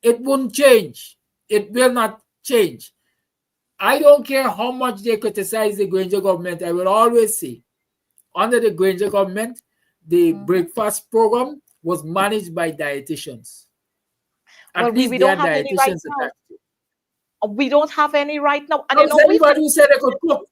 it won't change. It will not change. I don't care how much they criticize the Granger government. I will always say, under the Granger government, the breakfast program was managed by dietitians. At least we don't have any right now. We don't have any right now. And everybody who said they could cook.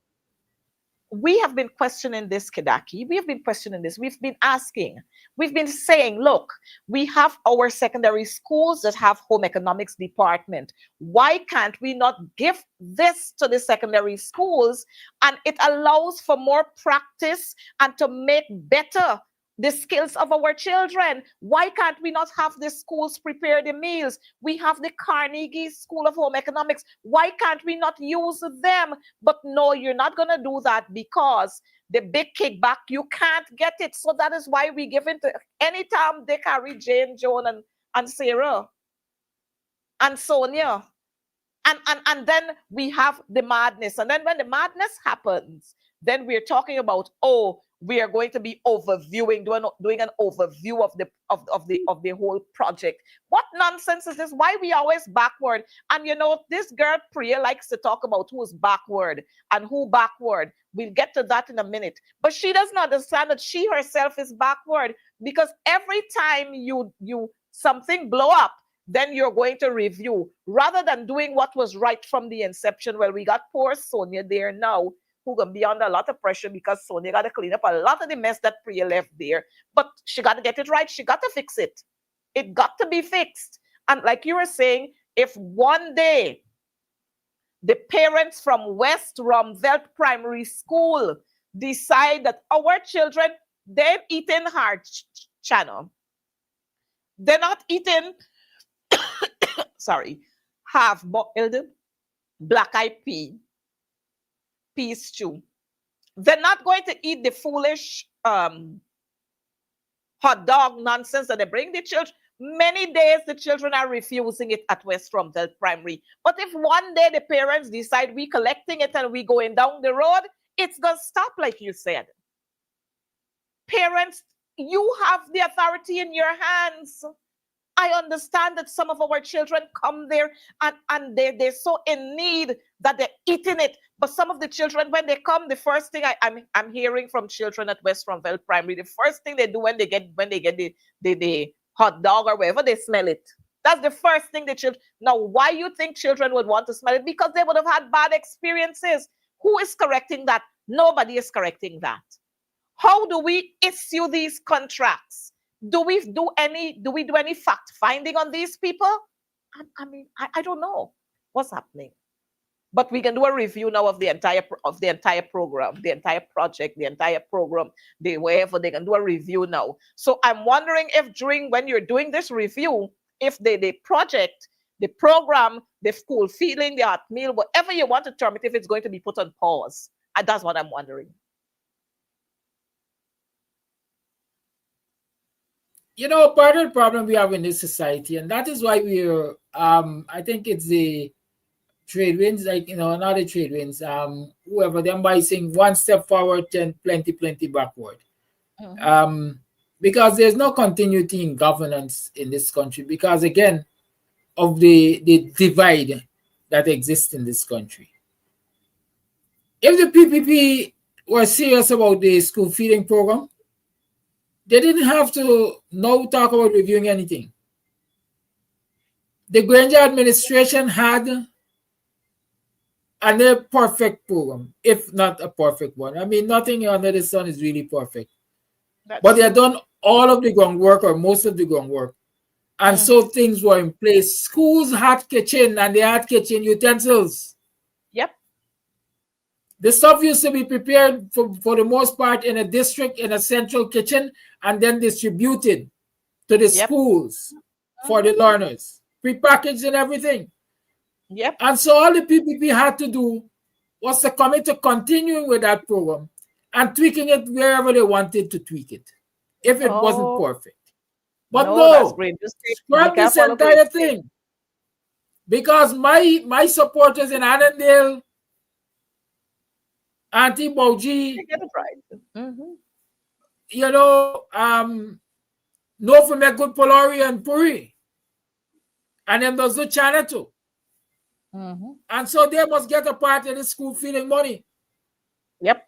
we have been questioning this, Kedaki. We have been questioning this. We've been asking. We've been saying, look, we have our secondary schools that have home economics department. Why can't we not give this to the secondary schools, and it allows for more practice and to make better the skills of our children? Why can't we not have the schools prepare the meals? We have the Carnegie School of Home Economics. Why can't we not use them? But no, you're not going to do that because the big kickback, you can't get it. So that is why we give it to anytime they carry Jane, Joan, and Sarah and Sonia. And then we have the madness. And then when the madness happens, then we're talking about, oh, we are going to be overviewing, doing an overview of the whole project. What nonsense is this? Why we always backward? And you know, this girl Priya likes to talk about who's backward and who backward. We'll get to that in a minute. But she doesn't understand that she herself is backward, because every time you something blow up, then you're going to review rather than doing what was right from the inception. Well, we got poor Sonia there now, who gonna be under a lot of pressure because Sonia got to clean up a lot of the mess that Priya left there. But she got to get it right. She got to fix it. It got to be fixed. And like you were saying, if one day the parents from West Romvelt Primary School decide that our children, they're eating hard channel, they're not eating sorry, half boiled black-eyed pea stew. They're not going to eat the foolish hot dog nonsense that they bring the children. Many days the children are refusing it at West Romvelt Primary. But if one day the parents decide we collecting it and we going down the road, it's going to stop, like you said. Parents, you have the authority in your hands. I understand that some of our children come there and they're so in need that they're eating it. But some of the children, when they come, the first thing I'm hearing from children at West Romvelt Primary, the first thing they do when they get the hot dog or whatever, they smell it. That's the first thing the children. Now, why you think children would want to smell it? Because they would have had bad experiences. Who is correcting that? Nobody is correcting that. How do we issue these contracts? Do we do any fact finding on these people? I mean, I don't know what's happening. But we can do a review now of the entire program, the entire project, the entire program, wherever they can do a review now. So I'm wondering if when you're doing this review, if the project, the program, the school feeling, the hot meal, whatever you want to term it, if it's going to be put on pause. And that's what I'm wondering. You know, part of the problem we have in this society, and that is why we're, I think it's the trade winds, like, you know, not the trade winds, whoever, them by saying one step forward, then plenty backward. Mm-hmm. Because there's no continuity in governance in this country because, again, of the divide that exists in this country. If the PPP were serious about the school feeding program, they didn't have to now talk about reviewing anything. The Granger administration had a perfect program, if not a perfect one. I mean, nothing under the sun is really perfect. But they had done all of the groundwork or most of the groundwork. And so things were in place. Schools had kitchen and they had kitchen utensils. Yep. The stuff used to be prepared for the most part in a district, in a central kitchen, and then distributed to the schools for the learners, prepackaged and everything. Yep. And so all the PPP had to do was to commit to continuing with that program and tweaking it wherever they wanted to tweak it, if it wasn't perfect. But no, scrap this entire thing. Because my supporters in Annandale, Auntie Bauji, you know, no for me good Polari and Puri. And then there's the China too. And so they must get a part of the school feeding money. Yep.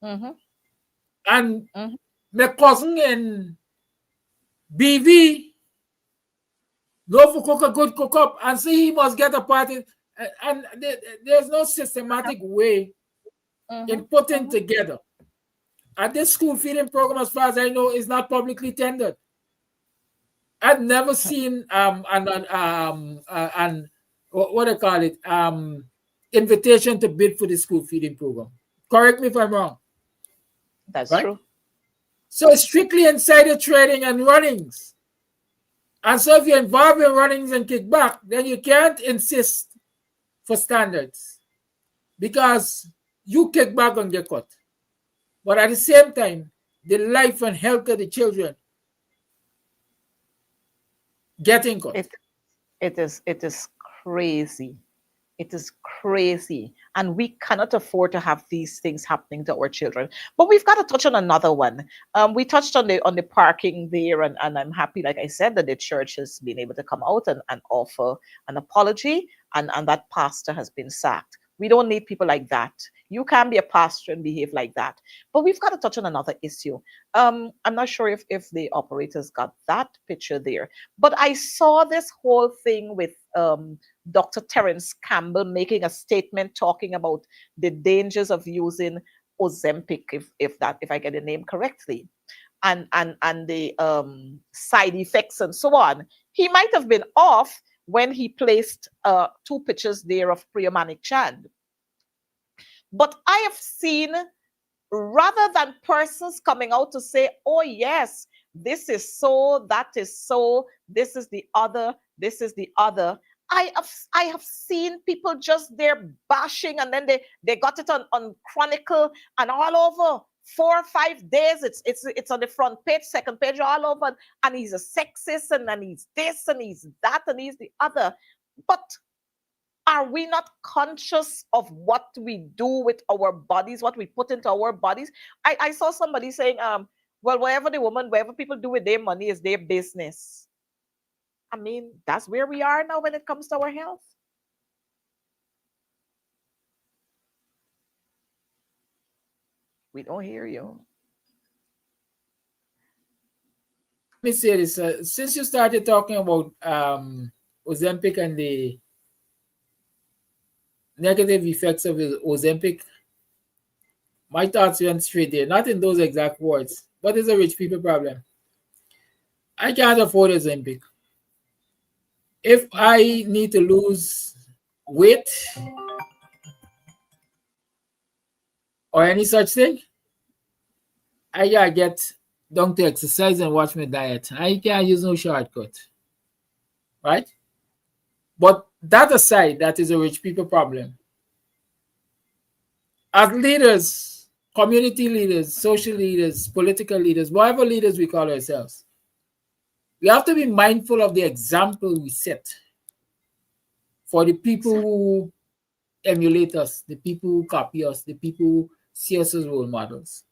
And my cousin in BV, no for cook a good cook up, and so he must get a part of, and there's no systematic way in Mhm. putting Mhm. together. And this school feeding program, as far as I know, is not publicly tendered. I've never seen and what I call it invitation to bid for the school feeding program. Correct me if I'm wrong, That's right? true. So it's strictly insider trading and runnings. And so if you're involved in runnings and kickback, then you can't insist for standards because you kick back and get caught. But at the same time, the life and health of the children getting caught. It it is crazy. It is crazy. And we cannot afford to have these things happening to our children. But we've got to touch on another one. We touched on the parking there, and I'm happy, like I said, that the church has been able to come out and offer an apology, and that pastor has been sacked. We don't need people like that. You can be a pastor and behave like that. But we've got to touch on another issue. I'm not sure if the operators got that picture there, but I saw this whole thing with Dr. Terence Campbell making a statement talking about the dangers of using Ozempic, if I get the name correctly, and the side effects and so on. He might have been off when he placed two pictures there of Priyamanik Chand. But I have seen, rather than persons coming out to say, oh yes, this is so, that is so, this is the other, this is the other. I have seen people just there bashing, and then they got it on Chronicle and all over 4 or 5 days. It's on the front page, second page, all over, and he's a sexist, and then he's this and he's that and he's the other. But are we not conscious of what we do with our bodies, what we put into our bodies? I saw somebody saying, well, whatever people do with their money is their business. I mean, that's where we are now when it comes to our health. We don't hear you. Let me say this. Since you started talking about Ozempic and the negative effects of Ozempic, my thoughts went straight there. Not in those exact words, but it's a rich people problem. I can't afford Ozempic. If I need to lose weight or any such thing, I gotta get down to exercise and watch my diet. I can't use no shortcut, right? But that aside, that is a rich people problem. As leaders, community leaders, social leaders, political leaders, whatever leaders we call ourselves, we have to be mindful of the example we set for the people who emulate us, the people who copy us, the people who see us as role models.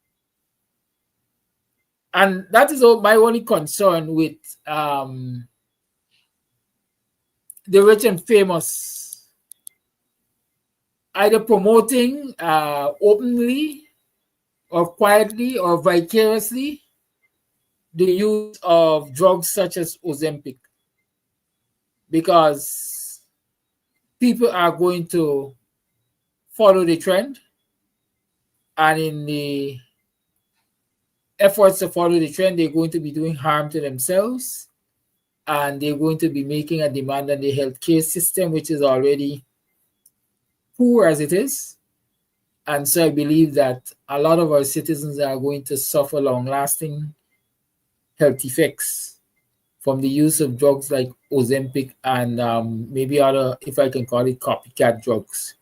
And that is my only concern with the rich and famous either promoting openly or quietly or vicariously the use of drugs such as Ozempic, because people are going to follow the trend, and in the efforts to follow the trend, they're going to be doing harm to themselves, and they're going to be making a demand on the healthcare system, which is already poor as it is. And so I believe that a lot of our citizens are going to suffer long-lasting health effects from the use of drugs like Ozempic and maybe other, if I can call it, copycat drugs,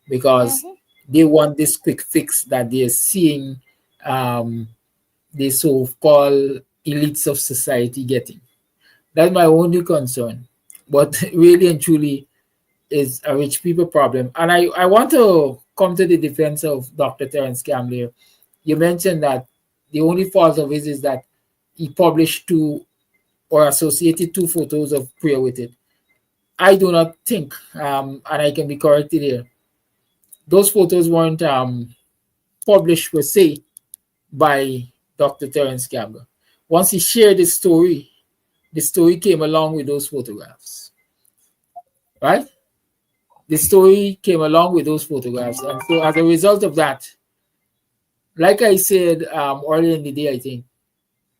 because Mhm. they want this quick fix that they're seeing the so-called elites of society getting. That's my only concern. But really and truly is a rich people problem. And I want to come to the defense of Dr. Terence Campbell. You mentioned that the only fault of his is that he published two or associated two photos of Priya with it. I do not think, and I can be corrected here, those photos weren't published per se by Dr. Terence Campbell. Once he shared the story came along with those photographs, right? The story came along with those photographs. And so as a result of that, like I said earlier in the day, I think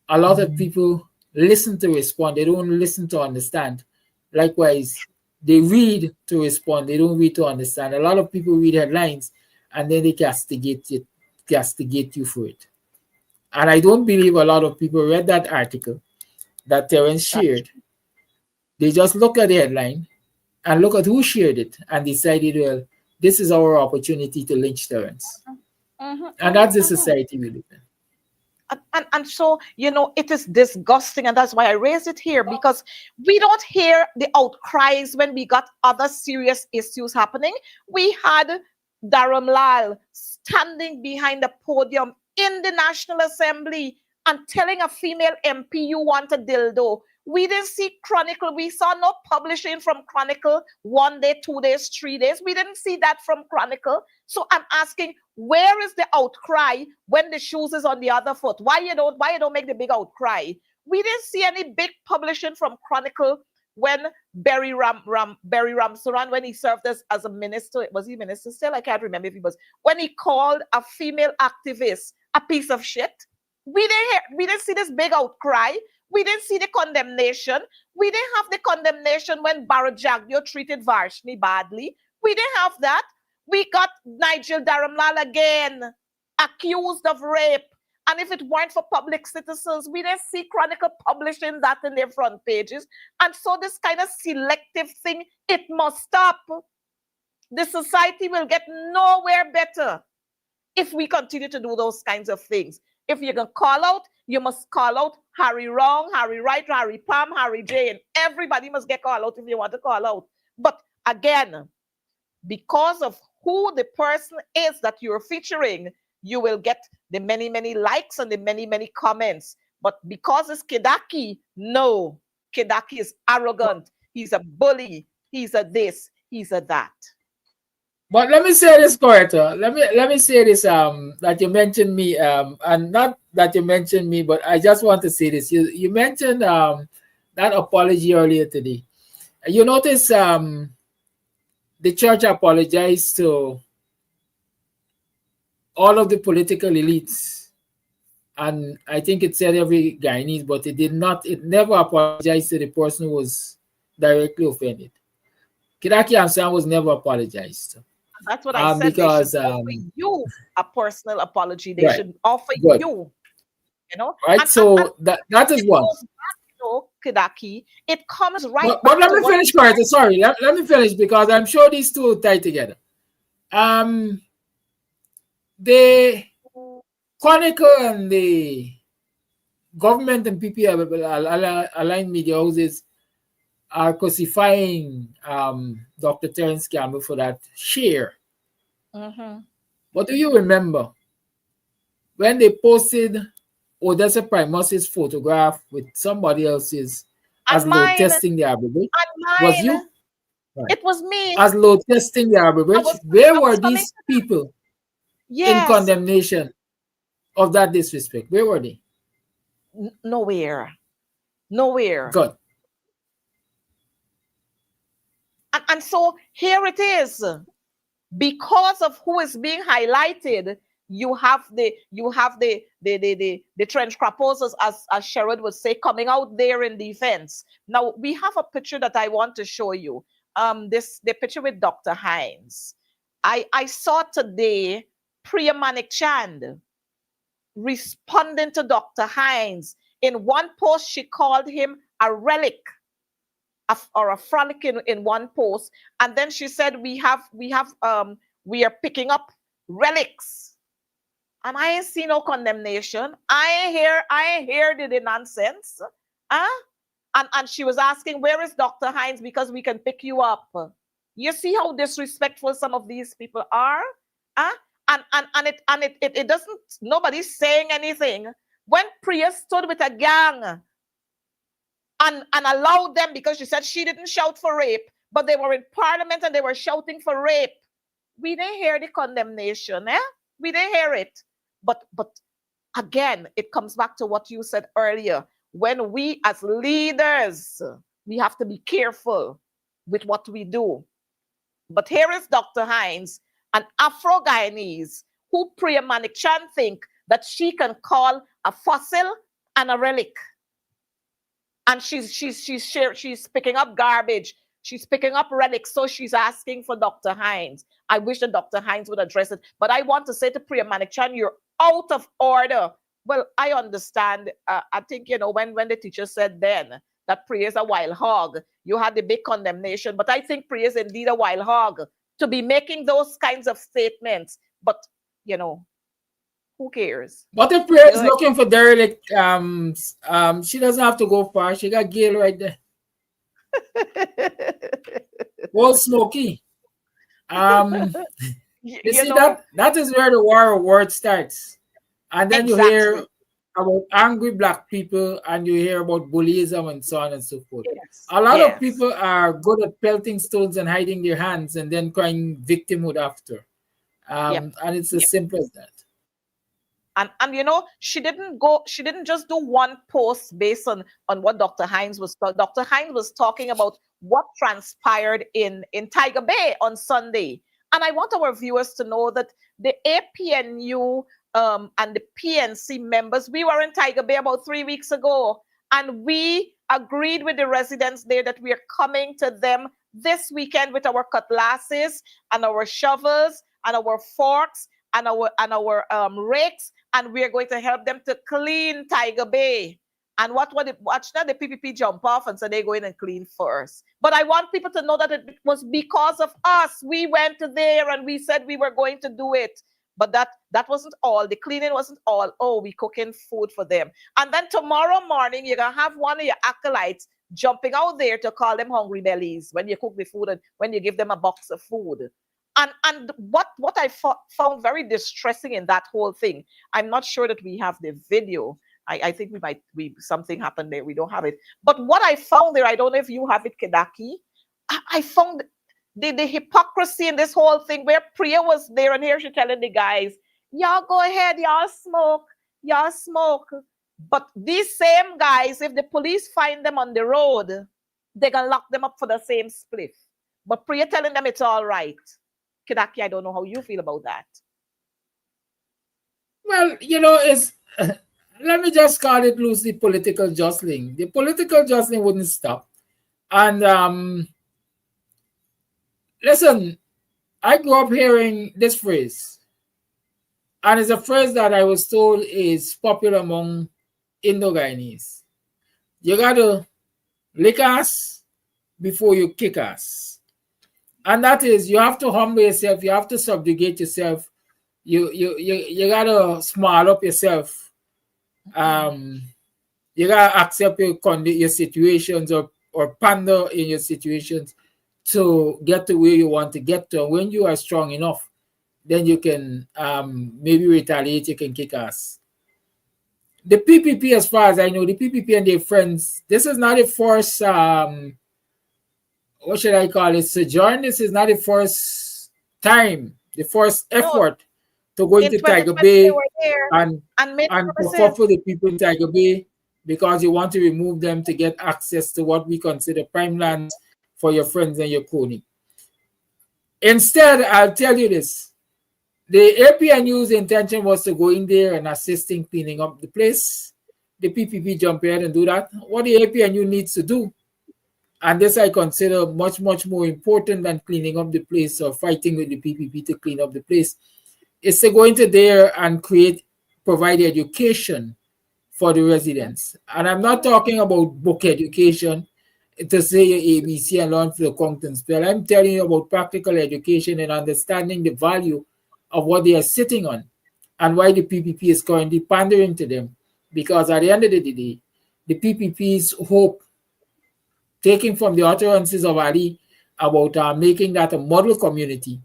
a lot of people listen to respond. They don't listen to understand. Likewise, they read to respond. They don't read to understand. A lot of people read headlines and then they castigate you for it. And I don't believe a lot of people read that article that Terence shared. They just look at the headline and look at who shared it and decided, well, this is our opportunity to lynch Terence. And that's the society we live in. And so, it is disgusting, and that's why I raised it here, because we don't hear the outcries when we got other serious issues happening. We had Dharam Lal standing behind the podium in the National Assembly and telling a female MP, you want a dildo. We didn't see Chronicle. We saw no publishing from Chronicle 1 day, 2 days, 3 days. We didn't see that from Chronicle. So I'm asking, where is the outcry when the shoes is on the other foot? Why you don't make the big outcry? We didn't see any big publishing from Chronicle when Barry Ramsuran, when he served as a minister. Was he minister still? I can't remember if he was. When he called a female activist a piece of shit. We didn't see this big outcry. We didn't see the condemnation. We didn't have the condemnation when Bharat Jagdeo treated Varshni badly. We didn't have that. We got Nigel Dharamlal again, accused of rape. And if it weren't for Public Citizens, we didn't see Chronicle publishing that in their front pages. And so this kind of selective thing, it must stop. The society will get nowhere better if we continue to do those kinds of things. If you can call out, you must call out Harry Wrong, Harry Right, Harry Palm, Harry Jane. Everybody must get called out if you want to call out. But again, because of who the person is that you're featuring, you will get the many, many likes and the many, many comments. But because it's Kidaki, no. Kidaki is arrogant. He's a bully. He's a this. He's a that. But let me say this, Coretta. Let me say this. That you mentioned me. And not that you mentioned me, but I just want to say this. You mentioned that apology earlier today. You notice the church apologized to all of the political elites, and I think it said every Guyanese, but it did not. It never apologized to the person who was directly offended. Kidaki and Sam was never apologized to. That's what I said. Because they should offer you a personal apology. They right. should offer Good. you, Right. That is one. Kidaki, it comes right. But let me finish, Coretta. Sorry, let me finish because I'm sure these two tie together. The Chronicle and the government and PPA aligned media houses are crucifying Dr. Terence Campbell for that share. But do you remember when they posted Odessa Primus's photograph with somebody else's as load testing the Arbor Bridge? Was you? Right. It was me. As load testing the Arbor Bridge? Where were these people in condemnation of that disrespect? Where were they? Nowhere. Good. And so here it is. Because of who is being highlighted, you have the trench proposers, as Sherrod would say, coming out there in defense. Now we have a picture that I want to show you. The picture with Dr. Hines. I saw today Priya Manik Chand responding to Dr. Hines. In one post, she called him a relic or a frolic in one post, and then she said we are picking up relics, and I ain't see no condemnation. I ain't hear the nonsense. And she was asking, where is Dr. Hines, because we can pick you up. You see how disrespectful some of these people are? And it doesn't, nobody's saying anything. When Priya stood with a gang and allowed them, because she said she didn't shout for rape, but they were in parliament and they were shouting for rape. We didn't hear the condemnation, We didn't hear it. But again, it comes back to what you said earlier. When we as leaders, we have to be careful with what we do. But here is Dr. Hines, an Afro-Guyanese who Priya Manikchan think that she can call a fossil and a relic. And she's picking up garbage. She's picking up relics. So she's asking for Dr. Hines. I wish that Dr. Hines would address it. But I want to say to Priya Manikchan, you're out of order. Well, I understand. I think, when the teacher said then that Priya is a wild hog, you had the big condemnation. But I think Priya is indeed a wild hog to be making those kinds of statements. But, who cares? But if Priya is looking for derelict, she doesn't have to go far. She got Gail right there. Old Smoky. You see that is where the war of words starts. And then you hear about angry black people and you hear about bullyism and so on and so forth. Yes. A lot of people are good at pelting stones and hiding their hands and then crying victimhood after. And it's as simple as that. And she didn't just do one post based on what Dr. Hines was talking. Dr. Hines was talking about what transpired in Tiger Bay on Sunday. And I want our viewers to know that the APNU and the PNC members, we were in Tiger Bay about 3 weeks ago, and we agreed with the residents there that we are coming to them this weekend with our cutlasses and our shovels and our forks and our rakes, and we are going to help them to clean Tiger Bay. And watch now the PPP jump off and say they go in and clean first. But I want people to know that it was because of us. We went to there and we said we were going to do it. But that wasn't all. The cleaning wasn't all. Oh, we cooking food for them. And then tomorrow morning, you're going to have one of your acolytes jumping out there to call them hungry bellies when you cook the food and when you give them a box of food. And what I found very distressing in that whole thing, I'm not sure that we have the video. I think something happened there. We don't have it. But what I found there, I don't know if you have it, Kedaki. I found the hypocrisy in this whole thing where Priya was there and here she's telling the guys, y'all go ahead, y'all smoke. But these same guys, if the police find them on the road, they're going to lock them up for the same spliff. But Priya telling them it's all right. Kedaki, I don't know how you feel about that. Well, it's... let me just call it loosely political jostling. The political jostling wouldn't stop. And listen, I grew up hearing this phrase. And it's a phrase that I was told is popular among Indo-Guyanese. You got to lick ass before you kick ass. And that is, you have to humble yourself. You have to subjugate yourself. You got to smile up yourself. You gotta accept your situations or pander in your situations to get to where you want to get to. And when you are strong enough, then you can maybe retaliate, you can kick ass. The PPP, as far as I know, the PPP and their friends, this is not the first what should I call it, sojourn. This is not the first time, the first effort to go into Tiger Bay and fulfill the people in Tiger Bay because you want to remove them to get access to what we consider prime lands for your friends and your crony. Instead, I'll tell you this. The APNU's intention was to go in there and assist in cleaning up the place. The PPP jump in and do that. What the APNU needs to do, and this I consider much, much more important than cleaning up the place or fighting with the PPP to clean up the place, is to go into there and provide education for the residents. And I'm not talking about book education to say your ABC and learn for the content spell. I'm telling you about practical education and understanding the value of what they are sitting on and why the PPP is currently pandering to them. Because at the end of the day, the PPP's hope, taking from the utterances of Ali about making that a model community,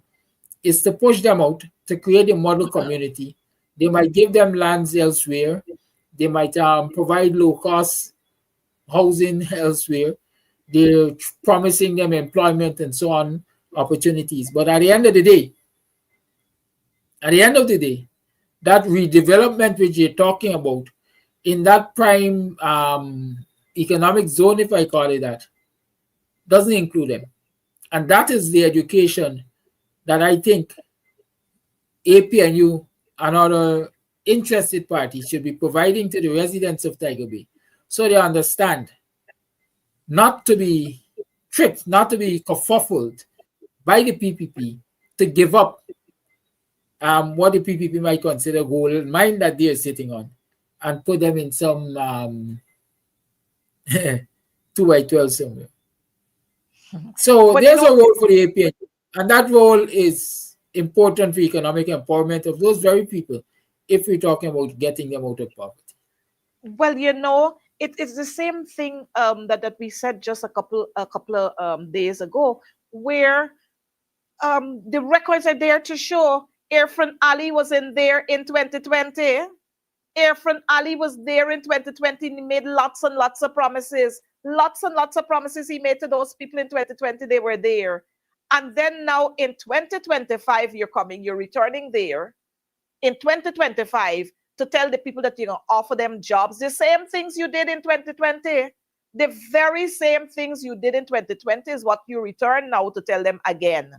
is to push them out to create a model community. They might give them lands elsewhere. They might provide low-cost housing elsewhere. They're promising them employment and so on, opportunities. But at the end of the day, that redevelopment which you're talking about in that prime economic zone, if I call it that, doesn't include them. And that is the education that I think APNU and other interested parties should be providing to the residents of Tiger Bay, so they understand not to be tricked, not to be kerfuffled by the PPP to give up what the PPP might consider gold mine that they are sitting on, and put them in some 2 by 12 somewhere. So But there's a role for the APN, and that role is important for economic empowerment of those very people if we're talking about getting them out of poverty. well, it's the same thing that we said just a couple of days ago, where the records are there to show Irfan Ali was in there in 2020. Irfan Ali was there in 2020. He made lots and lots of promises. Lots and lots of promises he made to those people in 2020. They were there. And then now in 2025, you're returning there in 2025 to tell the people that you're going to offer them jobs. The same things you did in 2020. The very same things you did in 2020 is what you return now to tell them again.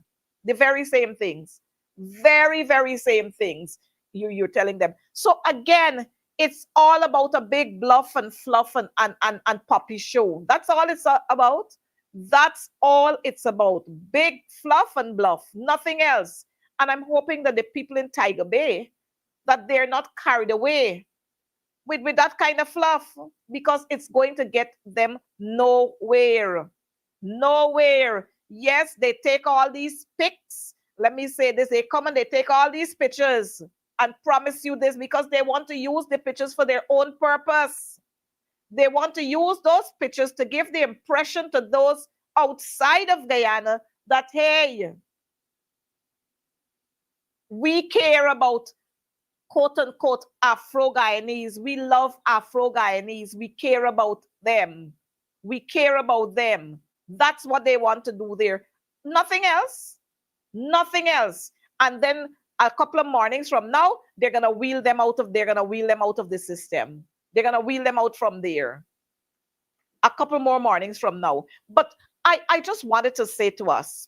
The very same things. Very, very same things you're telling them. So again, it's all about a big bluff and fluff and puppy show. That's all it's about. That's all it's about. Big fluff and bluff, nothing else. And I'm hoping that the people in Tiger Bay, that they're not carried away with that kind of fluff, because it's going to get them nowhere. Nowhere. Yes, they take all these pics. Let me say this. They come and they take all these pictures and promise you this because they want to use the pictures for their own purpose. They want to use those pictures to give the impression to those outside of Guyana that, hey, we care about quote unquote Afro-Guyanese. We love Afro-Guyanese. We care about them. We care about them. That's what they want to do there. Nothing else. Nothing else. And then a couple of mornings from now, they're gonna wheel them out of the system. They're gonna wheel them out from there. A couple more mornings from now. But I just wanted to say to us,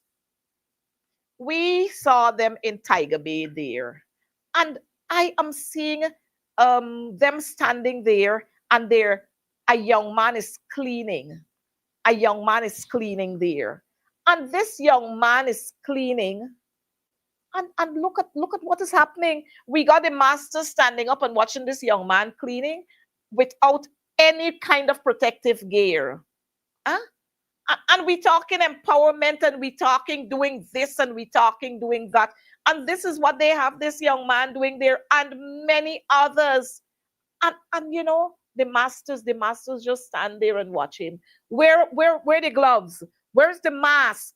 we saw them in Tiger Bay there. And I am seeing them standing there, and a young man is cleaning. A young man is cleaning there. And this young man is cleaning. And look at what is happening. We got the master standing up and watching this young man cleaning without any kind of protective gear. Huh? And we talking empowerment, and we talking doing this, and we talking doing that. And this is what they have this young man doing there, and many others. And the masters just stand there and watch him. Where the gloves? Where's the mask?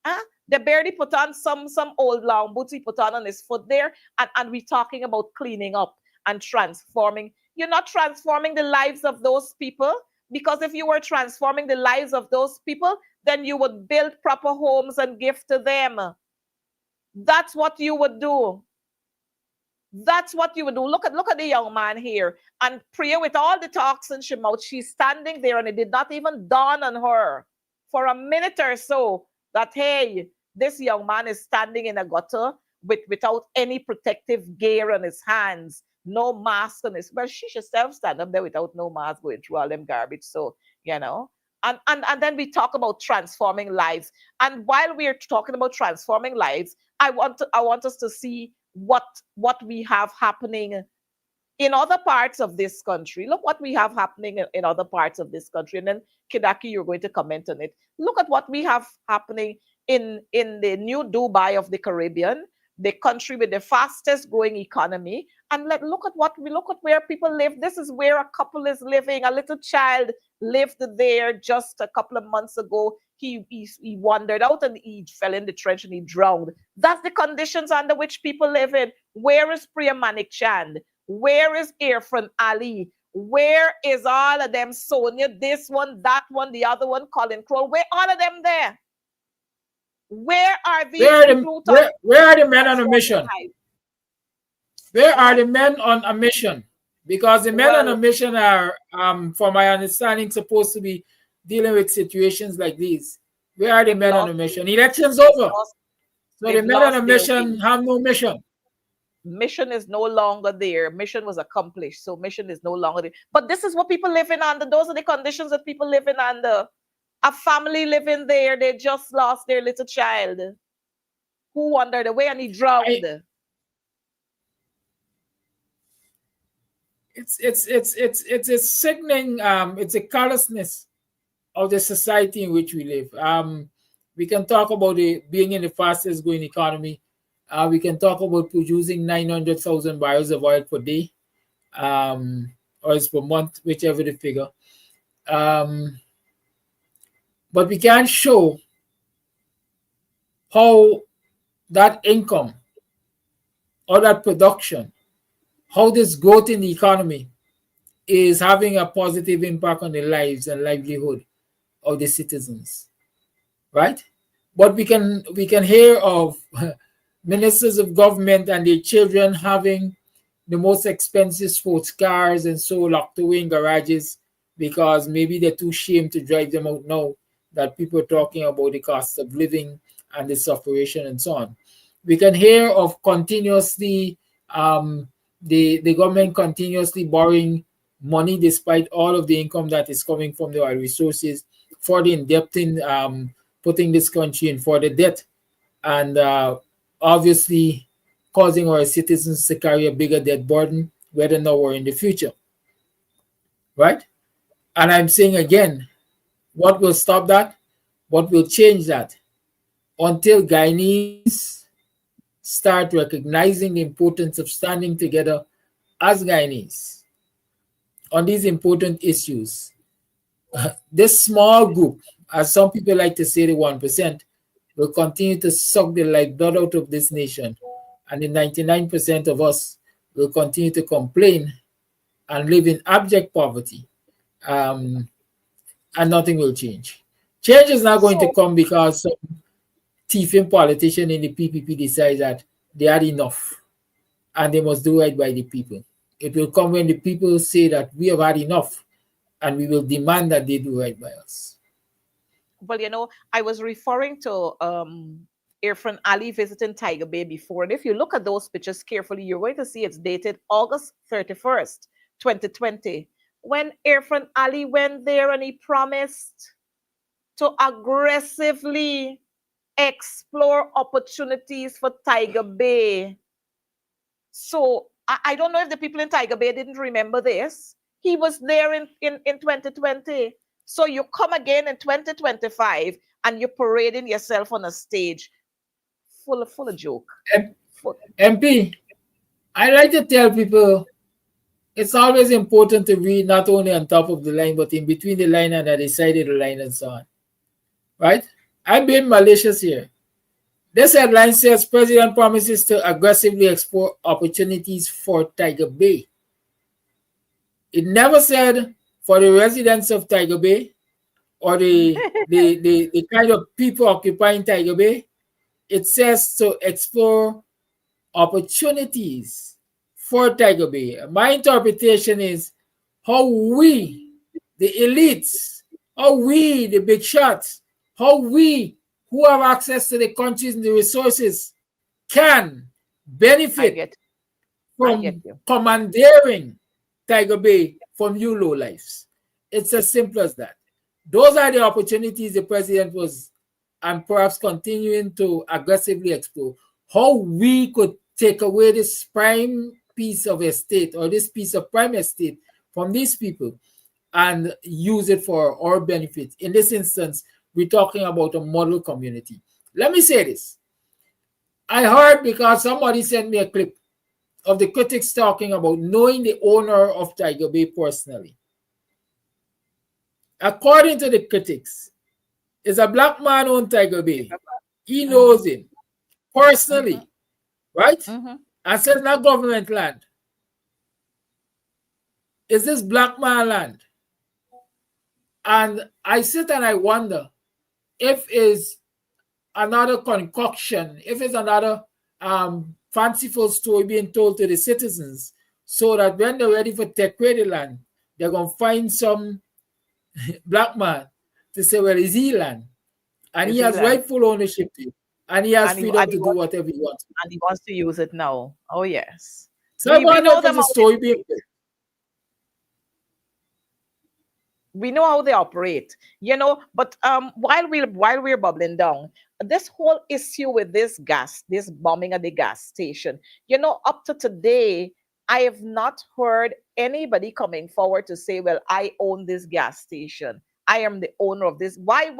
Huh? They barely put on some old long boots he put on his foot there. And we talking about cleaning up and transforming. You're not transforming the lives of those people, because if you were transforming the lives of those people, then you would build proper homes and give to them. That's what you would do. That's what you would do. Look at the young man here. And Priya, with all the talks in her mouth, she's standing there, and it did not even dawn on her for a minute or so that, hey, this young man is standing in a gutter without any protective gear on his hands, no mask on his. Well, she should stand up there without no mask going through all them garbage. So, And then we talk about transforming lives. And while we're talking about transforming lives, I want us to see what we have happening in other parts of this country. Look what we have happening in other parts of this country. And then Kidaki, you're going to comment on it. Look at what we have happening in the new Dubai of the Caribbean, the country with the fastest growing economy. And look at where people live. This is where a couple is living. A little child lived there just a couple of months ago. He wandered out and he fell in the trench and he drowned. That's the conditions under which people live in. Where is Priya Manik Chand? Where is Irfan Ali? Where is all of them? Sonia, this one, that one, the other one, Colin Crowell. Where all of them there? Where are these people? Where are the men on a mission? Where are the men on a mission? Because the men on a mission are, from my understanding, supposed to be dealing with situations like these. Where are the men on a mission? Elections over. So the men on a mission have no mission. mission is no longer there. Mission was accomplished, so mission is no longer there. But this is what people living under. Those are the conditions that people living under. A family living there, they just lost their little child who wandered away and he I, drowned. it's a sickening, it's a callousness of the society in which we live. We can talk about it being in the fastest growing economy. We can talk about producing 900,000 barrels of oil per day, or it's per month, whichever the figure. Um, but we can't show how that income or that production, how this growth in the economy is having a positive impact on the lives and livelihood of the citizens, right? But we can hear of ministers of government and their children having the most expensive sports cars and so locked away in garages because maybe they're too ashamed to drive them out now that people are talking about the cost of living and the separation and so on. We can hear of continuously the government continuously borrowing money despite all of the income that is coming from the oil resources for the indebting, putting this country in further debt, and obviously causing our citizens to carry a bigger debt burden, whether now or in the future, right? And I'm saying again, what will stop that? What will change that? Until Guyanese start recognizing the importance of standing together as Guyanese on these important issues, this small group, as some people like to say, the 1%, will continue to suck the lifeblood out of this nation. And the 99% of us will continue to complain and live in abject poverty. Um, and nothing will change. Change is not going to So, come because some thieving politician in the PPP decides that they had enough and they must do right by the people. It will come when the people say that we have had enough and we will demand that they do right by us. well, I was referring to Irfan Ali visiting Tiger Bay before. And if you look at those pictures carefully, you're going to see it's dated August 31st, 2020, when Irfan Ali went there and he promised to aggressively explore opportunities for Tiger Bay. So I don't know if the people in Tiger Bay didn't remember this. He was there in 2020. So you come again in 2025 and you're parading yourself on a stage full of joke. M- Full. MP, I like to tell people it's always important to read not only on top of the line, but in between the line and at the side of the line and so on. Right? I'm being malicious here. This headline says President promises to aggressively explore opportunities for Tiger Bay. It never said for the residents of Tiger Bay or the kind of people occupying Tiger Bay. It says to explore opportunities for Tiger Bay. My interpretation is how we, the elites, how we, the big shots, how we who have access to the countries and the resources can I benefit get I get from you. commandeering Tiger Bay from you low lives. It's as simple as that. Those are the opportunities the president was and perhaps continuing to aggressively explore. How we could take away this prime piece of estate or this piece of prime estate from these people and use it for our benefit. In this instance, we're talking about a model community. Let me say this. I heard because somebody sent me a clip of the critics talking about knowing the owner of Tiger Bay personally. According to the critics, is a black man owned Tiger Bay. He Mm-hmm, knows him mm-hmm, personally, right? mm-hmm. And says not government land. Is this black man land? And I sit and I wonder if is another concoction, if it's another fanciful story being told to the citizens so that when they're ready for take away the land, they're going to find some black man to say, well, is he land? And he Is has Elan? rightful ownership to it. and he has And he, freedom and to he do wants whatever he wants. and he wants to use it now. Oh yes. So I We want know to them the how they, story being we know how they operate, but while we're bubbling down, this whole issue with this bombing at the gas station, up to today, I have not heard anybody coming forward to say, well, I own this gas station, I am the owner of this. Why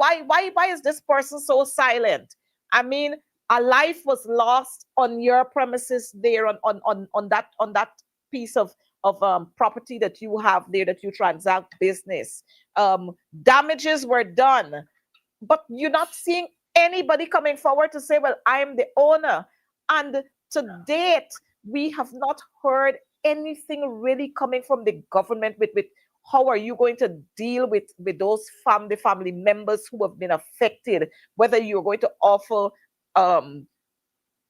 is this person so silent? I mean, a life was lost on your premises there, on that piece of property that you have there, that you transact business. Damages were done, but you're not seeing anybody coming forward to say, well, I am the owner. And to date, we have not heard anything really coming from the government with how are you going to deal with those family members who have been affected, whether you're going to offer um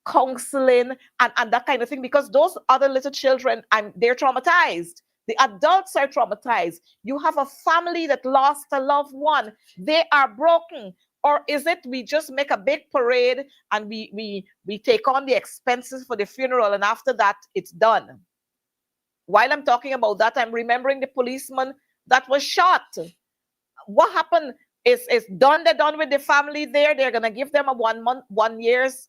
counseling and that kind of thing, because those other little children, they're traumatized, the adults are traumatized. You have a family that lost a loved one, they are broken. Or is it we just make a big parade and we take on the expenses for the funeral, and after that it's done? While I'm talking about that, I'm remembering the policeman that was shot. What happened is done. They're done with the family there. They're gonna give them a 1 month, 1 year's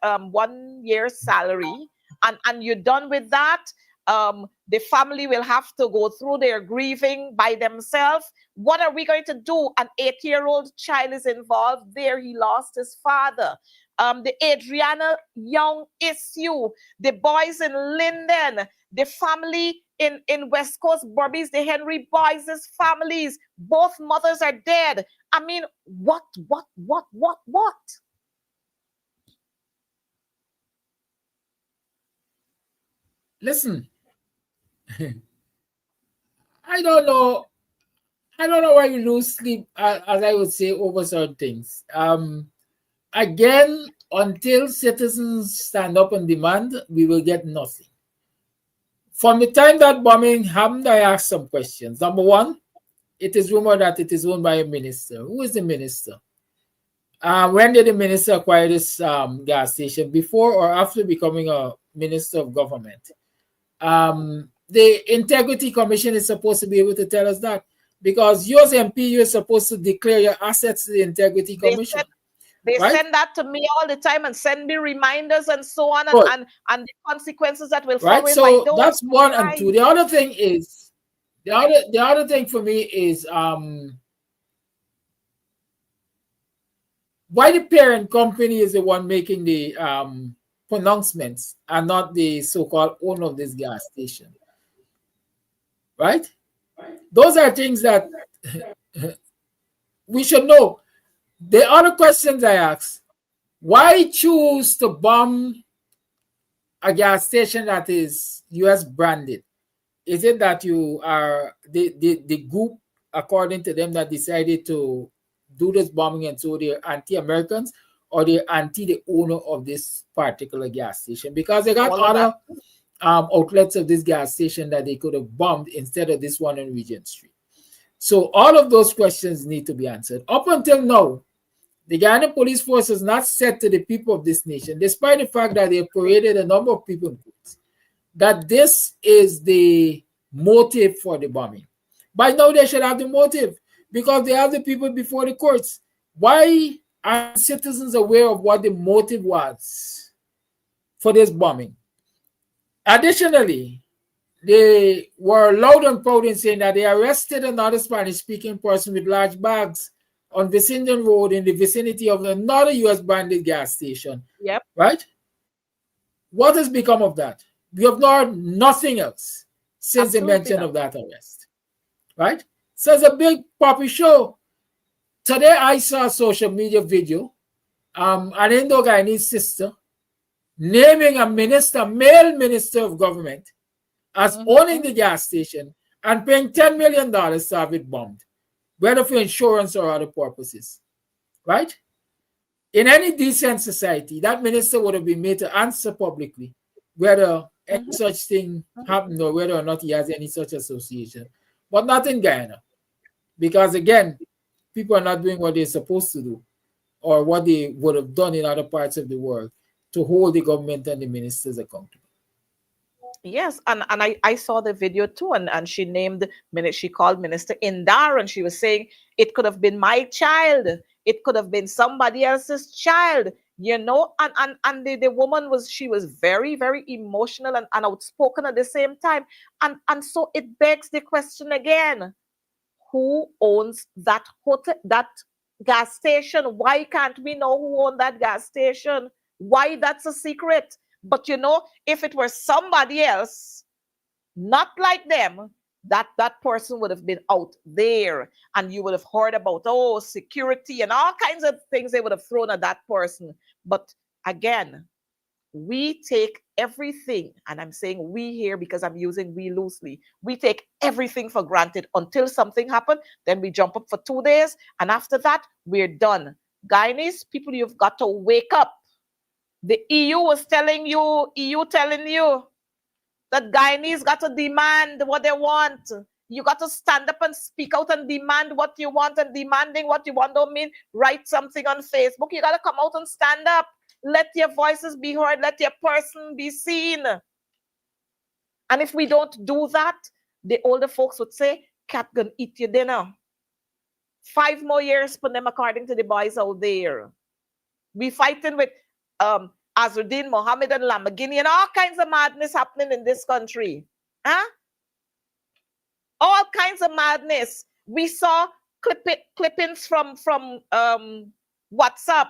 salary, and you're done with that. The family will have to go through their grieving by themselves. What are we going to do? An 8-year-old child is involved there. He lost his father. The Adriana Young issue, the boys in Linden, the family in West Coast Barbies, the Henry Boys' families, both mothers are dead. I mean, what? listen. I don't know. I don't know why you lose sleep, as I would say, over certain things. Again, until citizens stand up and demand, we will get nothing. From the time that bombing happened, I asked some questions. Number one, it is rumored that it is owned by a minister. Who is the minister? When did the minister acquire this gas station? Before or after becoming a minister of government? The Integrity Commission is supposed to be able to tell us that, because you as MP, you're supposed to declare your assets to the Integrity They Commission, said they right? send that to me all the time and send me reminders and so on, and Good, and the consequences that will right? follow if I So don't. that's one and two. Right. The other thing is the other thing for me is why the parent company is the one making the pronouncements and not the so-called owner of this gas station, right? Those are things that we should know. The other questions I ask: why choose to bomb a gas station that is US branded? Is it that you are the group, according to them, that decided to do this bombing, and so they're anti-Americans, or they're anti the owner of this particular gas station? Because they got All of that. other outlets of this gas station that they could have bombed instead of this one on Regent Street. So all of those questions need to be answered. Up until now, the Guyana Police Force has not said to the people of this nation, despite the fact that they have paraded a number of people in courts, that this is the motive for the bombing. By now, they should have the motive, because they have the people before the courts. Why are citizens aware of what the motive was for this bombing? Additionally, they were loud and proud in saying that they arrested another Spanish-speaking person with large bags on Vicinian Road in the vicinity of another U.S. branded gas station. Yep. Right? What has become of that? We have heard nothing else since the Absolutely mention not. of that arrest. Right? So it's a big poppy show. Today I saw a social media video, an Indo-Guyanese sister naming a minister, male minister of government, as owning the gas station and paying $10 million to have it bombed, whether for insurance or other purposes. Right? In any decent society, that minister would have been made to answer publicly whether any such thing happened or whether or not he has any such association. But not in Guyana. Because again, people are not doing what they're supposed to do or what they would have done in other parts of the world to hold the government and the ministers accountable. Yes, and I saw the video too, and she named she called Minister Indar, and she was saying it could have been my child, it could have been somebody else's child, and the woman she was very, very emotional and outspoken at the same time. And so it begs the question again, who owns that hotel, that gas station? Why can't we know who owned that gas station? Why that's a secret? But if it were somebody else, not like them, that person would have been out there, and you would have heard about security and all kinds of things they would have thrown at that person. But again, we take everything, and I'm saying we here because I'm using we loosely. We take everything for granted until something happened. Then we jump up for 2 days, and after that, we're done. Guyanese people, you've got to wake up. The EU telling you that Guyanese got to demand what they want. You got to stand up and speak out and demand what you want, and demanding what you want don't mean write something on Facebook. You got to come out and stand up. Let your voices be heard. Let your person be seen. And if we don't do that, the older folks would say, cat gonna eat your dinner. 5 more years for them, according to the boys out there. We fighting with Azruddin, Mohammed, and Lamborghini, and all kinds of madness happening in this country. Huh? All kinds of madness. We saw clippings from WhatsApp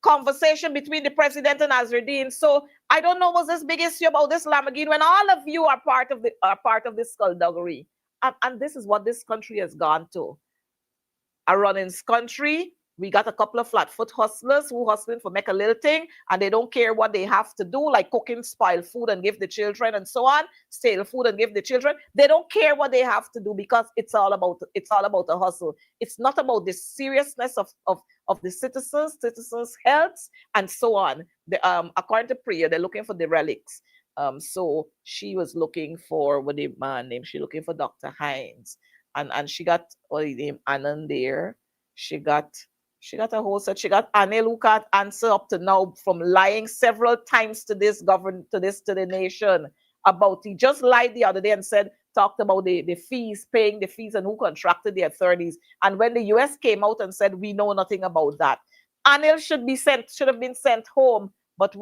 conversation between the president and Azruddin. So I don't know what's this big issue about this Lamborghini when all of you are part of this skullduggery. And this is what this country has gone to. A running country. We got a couple of flat-foot hustlers who hustling for make a little thing, and they don't care what they have to do, like cooking spoiled food and give the children and so on, stale food and give the children. They don't care what they have to do because it's all about a hustle. It's not about the seriousness of the citizens' health and so on. According to Priya, they're looking for the relics. So she was looking for what the man named. She looking for Dr. Hines, and she got the name Anand there. She got a whole set. She got Anil who can't answer up to now from lying several times to the nation about. He just lied the other day and talked about the fees, paying the fees, and who contracted the authorities. And when the US came out and said we know nothing about that, Anil should have been sent home. But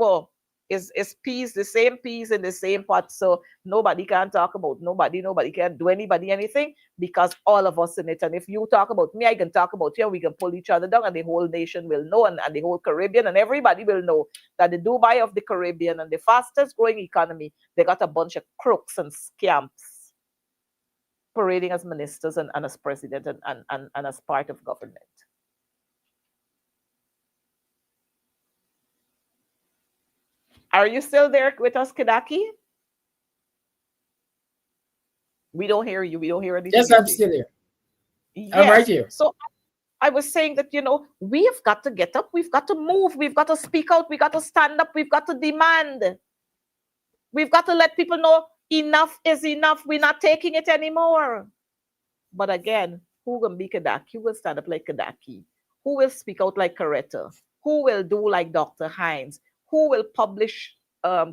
is peas the same peas in the same pot? So nobody can talk about nobody can do anybody anything because all of us in it. And if you talk about me, I can talk about you, and we can pull each other down, and the whole nation will know, and the whole Caribbean, and everybody will know that the Dubai of the Caribbean and the fastest growing economy, they got a bunch of crooks and scamps parading as ministers and as president and as part of government. Are you still there with us, Kidaki? We don't hear you. We don't hear anything. Yes, I'm still here. Yes. I'm right here. So I was saying that, we've got to get up. We've got to move. We've got to speak out. We've got to stand up. We've got to demand. We've got to let people know enough is enough. We're not taking it anymore. But again, who will be Kidaki? Who will stand up like Kidaki? Who will speak out like Coretta? Who will do like Dr. Hines? Who will publish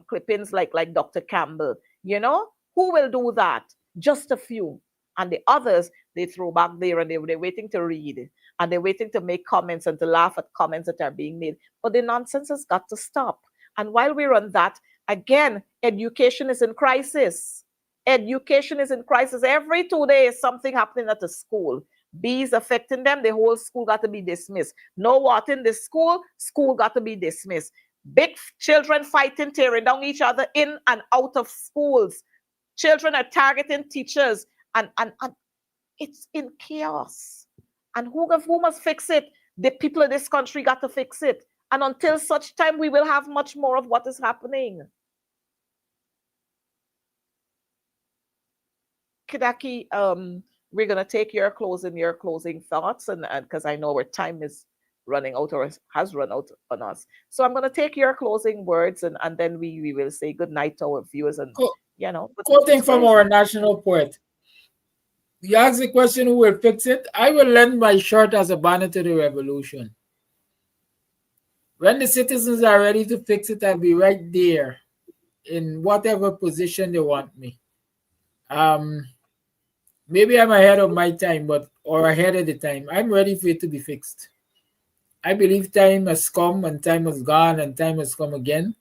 clippings like Dr. Campbell? Who will do that? Just a few. And the others, they throw back there, and they're waiting to read, and they're waiting to make comments and to laugh at comments that are being made. But the nonsense has got to stop. And while we're on that, again, education is in crisis. Education is in crisis. Every 2 days, something happening at the school. Bees affecting them, the whole school got to be dismissed. No water in the school got to be dismissed. Big children fighting, tearing down each other in and out of schools. Children are targeting teachers, and it's in chaos. And who must fix it? The people of this country got to fix it. And until such time, we will have much more of what is happening. Kidaki, we're gonna take your closing thoughts, and because I know our time is running out or has run out on us. So I'm going to take your closing words, and then we will say good night to our viewers. And quoting from our national poet, you ask the question, who will fix it? I will lend my shirt as a banner to the revolution. When the citizens are ready to fix it, I'll be right there in whatever position they want me. Um, Maybe I'm ahead of my time, but or ahead of the time. I'm ready for it to be fixed. I believe time has come and time has gone and time has come again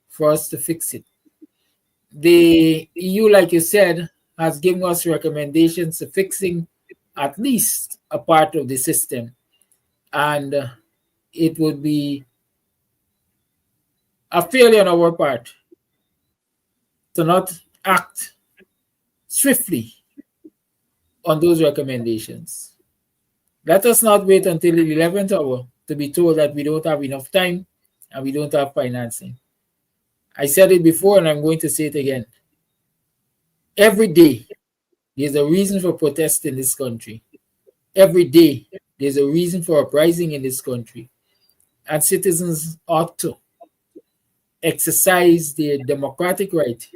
for us to fix it. The EU, like you said, has given us recommendations to fixing at least a part of the system, and it would be a failure on our part to not act swiftly on those recommendations. Let us not wait until the 11th hour to be told that we don't have enough time and we don't have financing. I said it before and I'm going to say it again. Every day, there's a reason for protest in this country. Every day, there's a reason for uprising in this country. And citizens ought to exercise their democratic right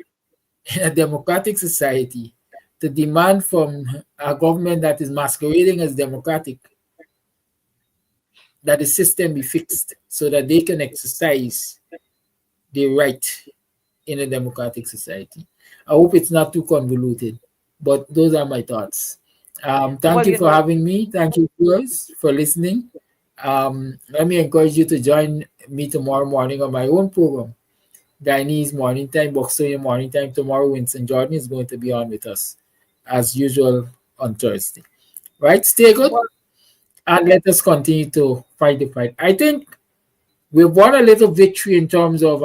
in a democratic society to demand from a government that is masquerading as democratic that the system be fixed so that they can exercise their right in a democratic society. I hope it's not too convoluted, but those are my thoughts. Thank Well, you you for know, having me. Thank you, viewers, for listening. Let me encourage you to join me tomorrow morning on my own program, Guyanese Morning Time, Boxer Morning Time. Tomorrow, Winston Jordan is going to be on with us, as usual, on Thursday. Right? Stay good, well, and let us continue to fight the fight. I think we've won a little victory in terms of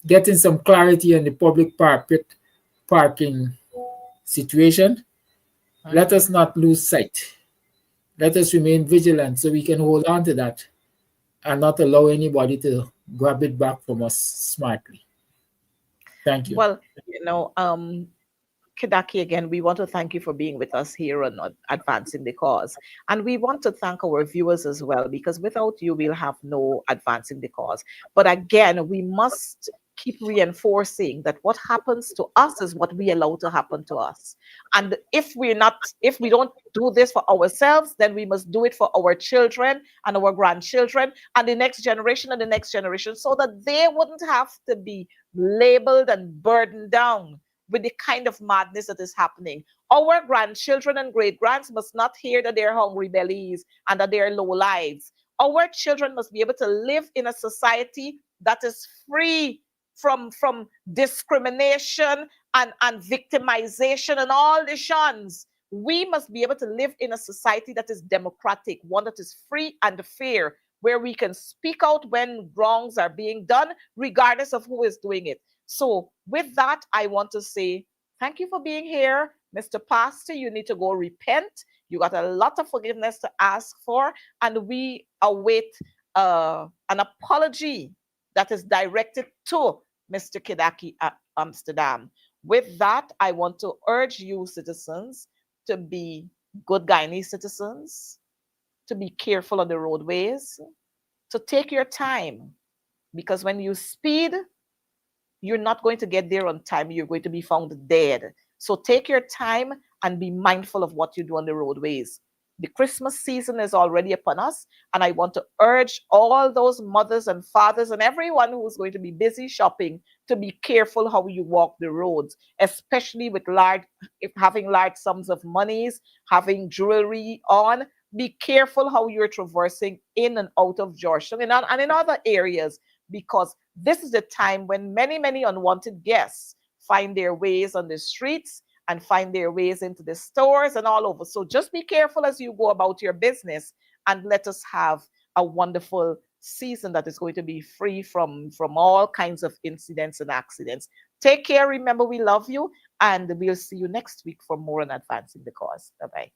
getting some clarity on the public parking situation. Let mhm. us not lose sight. Let us remain vigilant so we can hold on to that and not allow anybody to grab it back from us smartly. Thank you. Well, Kidaki, again, we want to thank you for being with us here on Advancing the Cause. And we want to thank our viewers as well, because without you, we'll have no Advancing the Cause. But again, we must keep reinforcing that what happens to us is what we allow to happen to us. And if we don't do this for ourselves, then we must do it for our children and our grandchildren and the next generation and the next generation, so that they wouldn't have to be labeled and burdened down with the kind of madness that is happening. Our grandchildren and great grands must not hear that they're hungry bellies and that they're low lives. Our children must be able to live in a society that is free from discrimination and victimization and all the shuns. We must be able to live in a society that is democratic, one that is free and fair, where we can speak out when wrongs are being done, regardless of who is doing it. So, with that, I want to say thank you for being here. Mr. Pastor, you need to go repent. You got a lot of forgiveness to ask for, and we await an apology that is directed to Mr. Kidaki at Amsterdam. With that, I want to urge you, citizens, to be good Guyanese citizens, to be careful on the roadways, to take your time, because when you speed, you're not going to get there on time. You're going to be found dead. So take your time and be mindful of what you do on the roadways. The Christmas season is already upon us, and I want to urge all those mothers and fathers and everyone who's going to be busy shopping to be careful how you walk the roads, especially with if having large sums of monies, having jewelry on. Be careful how you're traversing in and out of Georgetown and in other areas, because this is the time when many, many unwanted guests find their ways on the streets and find their ways into the stores and all over. So just be careful as you go about your business, and let us have a wonderful season that is going to be free from all kinds of incidents and accidents. Take care. Remember, we love you, and we'll see you next week for more on Advancing the Cause. Bye bye.